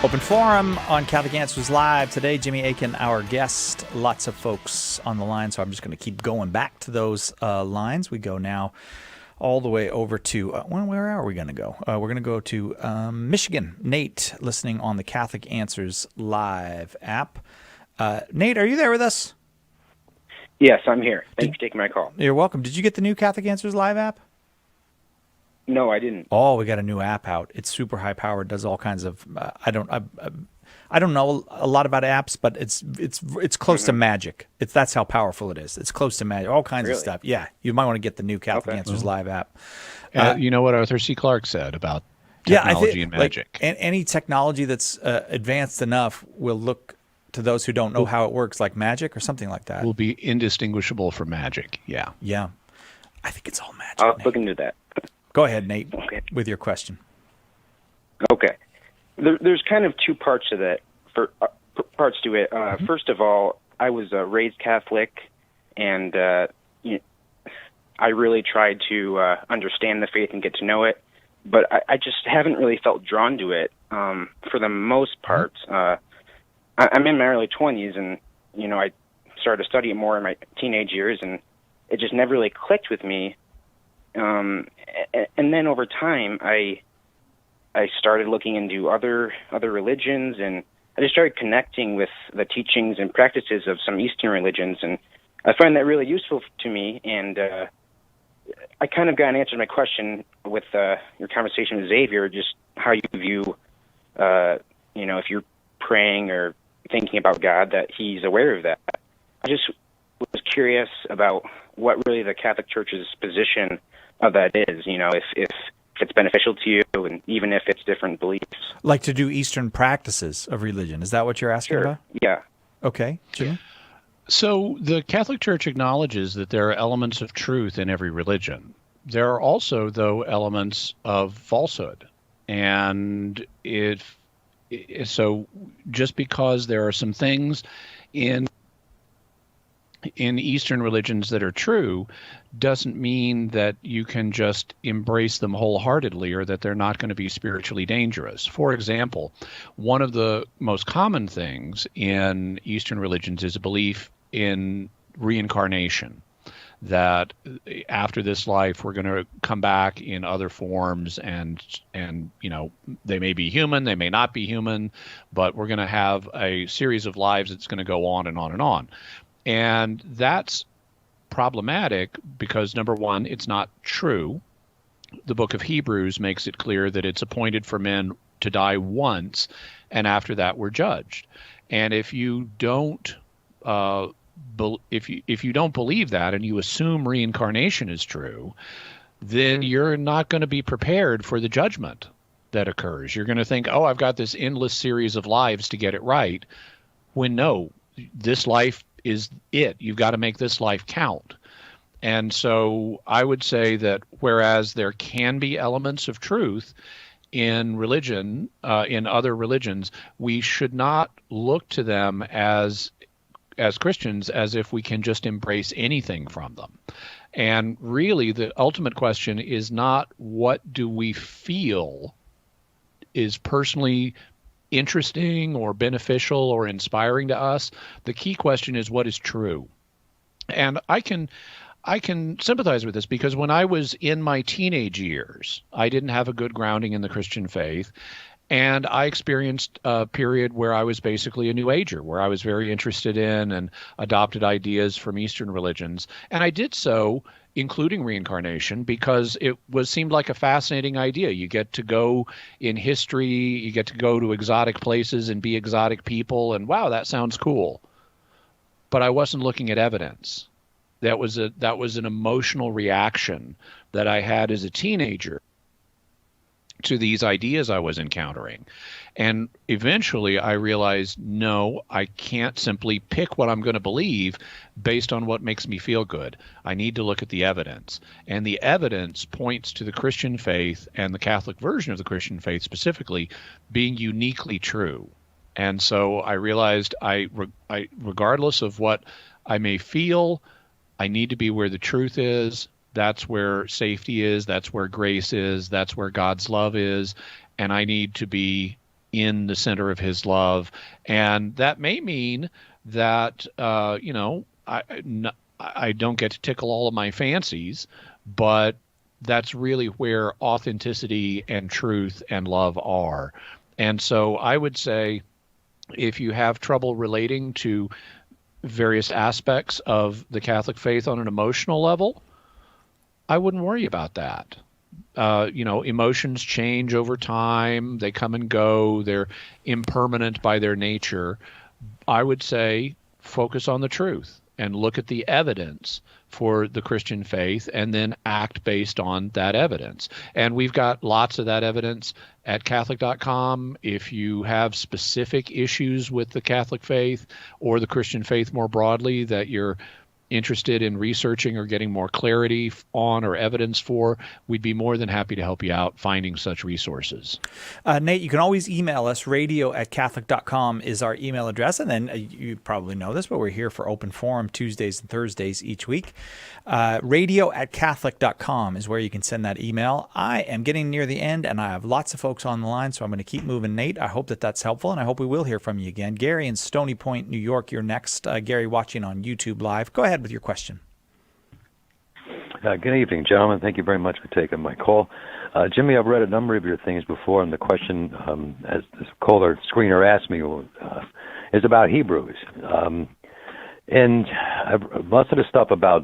Open Forum on Catholic Answers Live. Today, Jimmy Akin, our guest. Lots of folks on the line, so I'm just going to keep going back to those lines. We go now all the way over to, where are we going to go? We're going to go to Michigan. Nate, listening on the Catholic Answers Live app. Nate, are you there with us? Yes, I'm here. Thanks for taking my call. You're welcome. Did you get the new Catholic Answers Live app? No, I didn't. Oh, we got a new app out. It's super high powered. Does all kinds of. I don't know a lot about apps, but it's close to magic. That's how powerful it is. It's close to magic. All kinds of stuff. Yeah, you might want to get the new Catholic Answers Live app. You know what Arthur C. Clarke said about technology and magic. Like, any technology that's advanced enough will look to those who don't know how it works like magic or something like that. Will be indistinguishable from magic. Yeah. Yeah. I think it's all magic. I'll look into that. Go ahead, Nate, with your question. Okay. There's kind of two parts to that. Parts to it. First of all, I was raised Catholic, and I really tried to understand the faith and get to know it, but I just haven't really felt drawn to it for the most part. I'm in my early 20s, and I started to study it more in my teenage years, and it just never really clicked with me. And then over time, I I started looking into other religions, and I just started connecting with the teachings and practices of some Eastern religions, and I find that really useful to me. And I kind of got an answer to my question with your conversation with Xavier, just how you view, if you're praying or thinking about God, that He's aware of that. I just was curious about what really the Catholic Church's position of that is, if it's beneficial to you, and even if it's different beliefs. Like to do Eastern practices of religion. Is that what you're asking about? Yeah. Okay. Jim? So the Catholic Church acknowledges that there are elements of truth in every religion. There are also, though, elements of falsehood. And so just because there are some things in Eastern religions that are true doesn't mean that you can just embrace them wholeheartedly or that they're not going to be spiritually dangerous. For example, one of the most common things in Eastern religions is a belief in reincarnation, that after this life we're going to come back in other forms, and they may be human, they may not be human, but we're going to have a series of lives that's going to go on and on and on. And that's problematic because, number one, it's not true. The book of Hebrews makes it clear that it's appointed for men to die once, and after that we're judged. And if you don't if you don't believe that and you assume reincarnation is true, then you're not going to be prepared for the judgment that occurs. You're going to think, oh, I've got this endless series of lives to get it right, when no, this life is it. You've got to make this life count. And so I would say that whereas there can be elements of truth in religion, in other religions, we should not look to them as Christians as if we can just embrace anything from them. And really the ultimate question is not what do we feel is personally interesting or beneficial or inspiring to us. The key question is what is true. And I can sympathize with this because when I was in my teenage years, I didn't have a good grounding in the Christian faith. And I experienced a period where I was basically a New Ager, where I was very interested in and adopted ideas from Eastern religions. And I did so, including reincarnation, because it seemed like a fascinating idea. You get to go in history, you get to go to exotic places and be exotic people, and wow, that sounds cool. But I wasn't looking at evidence. That was an emotional reaction that I had as a teenager to these ideas I was encountering. And eventually I realized, no, I can't simply pick what I'm going to believe based on what makes me feel good. I need to look at the evidence. And the evidence points to the Christian faith and the Catholic version of the Christian faith specifically being uniquely true. And so I realized I regardless of what I may feel, I need to be where the truth is. That's where safety is. That's where grace is. That's where God's love is. And I need to be in the center of His love. And that may mean that, I don't get to tickle all of my fancies, but that's really where authenticity and truth and love are. And so I would say if you have trouble relating to various aspects of the Catholic faith on an emotional level, I wouldn't worry about that. Emotions change over time. They come and go. They're impermanent by their nature. I would say focus on the truth and look at the evidence for the Christian faith and then act based on that evidence. And we've got lots of that evidence at Catholic.com. If you have specific issues with the Catholic faith or the Christian faith more broadly that you're interested in researching or getting more clarity on or evidence for, we'd be more than happy to help you out finding such resources. Nate, you can always email us. radio@Catholic.com is our email address. And then you probably know this, but we're here for Open Forum Tuesdays and Thursdays each week. Radio@Catholic.com is where you can send that email. I am getting near the end, and I have lots of folks on the line, so I'm going to keep moving. Nate, I hope that's helpful, and I hope we will hear from you again. Gary in Stony Point, New York, you're next. Gary watching on YouTube Live. Go ahead with your question. Good evening, gentlemen. Thank you very much for taking my call. Jimmy, I've read a number of your things before, and the question, as the caller screener asked me, is about Hebrews. And most of the stuff about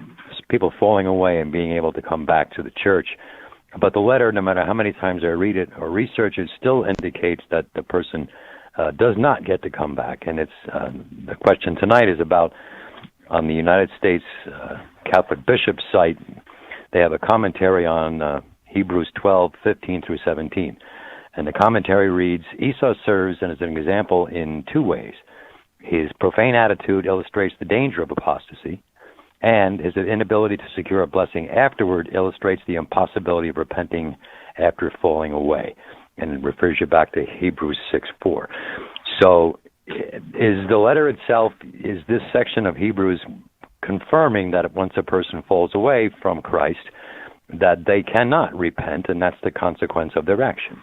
people falling away and being able to come back to the church, but the letter, no matter how many times I read it or research it, still indicates that the person does not get to come back. And it's the question tonight is about, on the United States Catholic Bishop's site, they have a commentary on Hebrews 12:15 through 17. And the commentary reads, Esau serves as an example in two ways. His profane attitude illustrates the danger of apostasy, and his inability to secure a blessing afterward illustrates the impossibility of repenting after falling away, and refers you back to Hebrews 6:4. So is the letter itself, is this section of Hebrews confirming that once a person falls away from Christ, that they cannot repent, and that's the consequence of their action?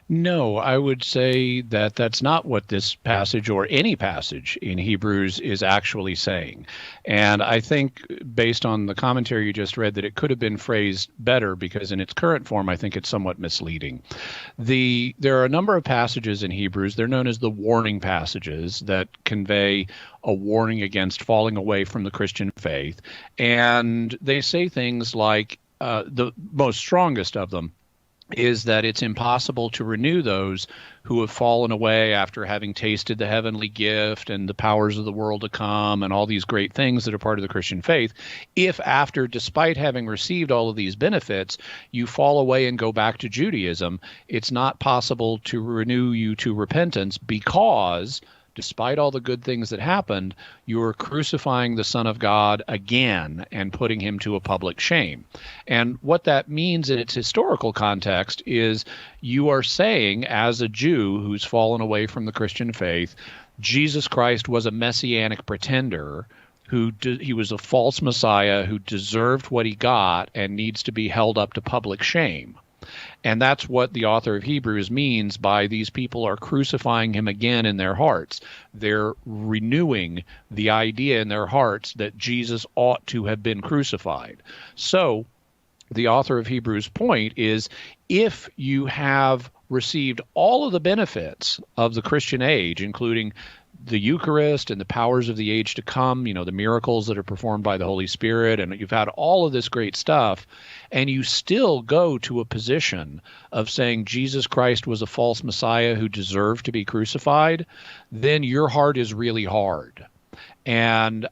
No, I would say that that's not what this passage or any passage in Hebrews is actually saying. And I think, based on the commentary you just read, that it could have been phrased better, because in its current form, I think it's somewhat misleading. There are a number of passages in Hebrews, they're known as the warning passages, that convey a warning against falling away from the Christian faith. And they say things like, the most strongest of them is that it's impossible to renew those who have fallen away after having tasted the heavenly gift and the powers of the world to come and all these great things that are part of the Christian faith, if after, despite having received all of these benefits, you fall away and go back to Judaism. It's not possible to renew you to repentance, because despite all the good things that happened, you are crucifying the Son of God again and putting him to a public shame. And what that means in its historical context is you are saying, as a Jew who's fallen away from the Christian faith, Jesus Christ was a messianic pretender, he was a false Messiah who deserved what he got and needs to be held up to public shame. And that's what the author of Hebrews means by these people are crucifying him again in their hearts. They're renewing the idea in their hearts that Jesus ought to have been crucified. So the author of Hebrews' point is, if you have received all of the benefits of the Christian age, including the Eucharist and the powers of the age to come, the miracles that are performed by the Holy Spirit, and you've had all of this great stuff, and you still go to a position of saying Jesus Christ was a false Messiah who deserved to be crucified, then your heart is really hard. And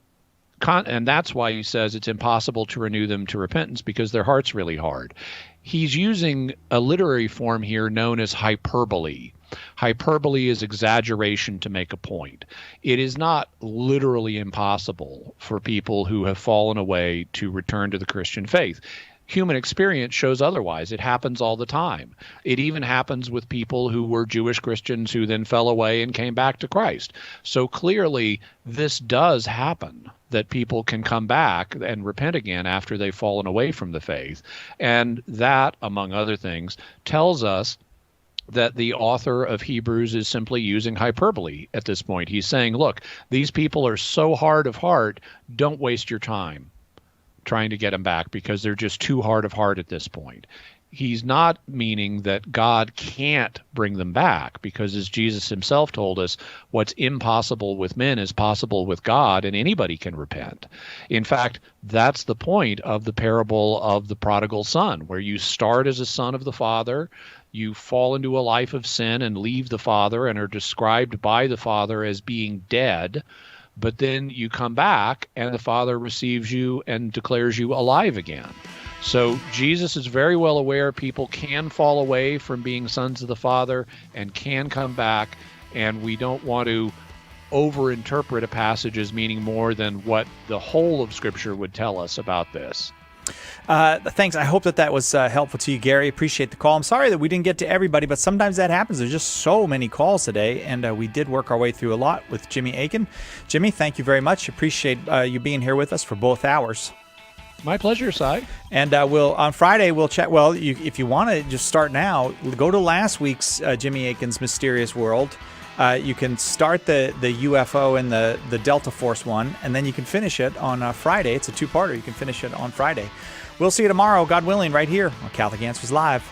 that's why he says it's impossible to renew them to repentance, because their heart's really hard. He's using a literary form here known as hyperbole. Hyperbole is exaggeration to make a point. It is not literally impossible for people who have fallen away to return to the Christian faith. Human experience shows otherwise. It happens all the time. It even happens with people who were Jewish Christians who then fell away and came back to Christ. So clearly, this does happen, that people can come back and repent again after they've fallen away from the faith. And that, among other things, tells us that the author of Hebrews is simply using hyperbole at this point. He's saying, look, these people are so hard of heart, don't waste your time trying to get them back, because they're just too hard of heart at this point. He's not meaning that God can't bring them back, because as Jesus himself told us, what's impossible with men is possible with God, and anybody can repent. In fact, that's the point of the parable of the prodigal son, where you start as a son of the Father, you fall into a life of sin and leave the Father and are described by the Father as being dead, but then you come back and the Father receives you and declares you alive again. So Jesus is very well aware people can fall away from being sons of the Father and can come back, and we don't want to overinterpret a passage as meaning more than what the whole of Scripture would tell us about this. Thanks. I hope that was helpful to you, Gary. Appreciate the call. I'm sorry that we didn't get to everybody, but sometimes that happens. There's just so many calls today, and we did work our way through a lot with Jimmy Akin. Jimmy, thank you very much. Appreciate you being here with us for both hours. My pleasure, Cy. And on Friday, we'll chat. Well, if you want to just start now, go to last week's Jimmy Akin's Mysterious World. You can start the UFO and the Delta Force one, and then you can finish it on Friday. It's a two-parter. You can finish it on Friday. We'll see you tomorrow, God willing, right here on Catholic Answers Live.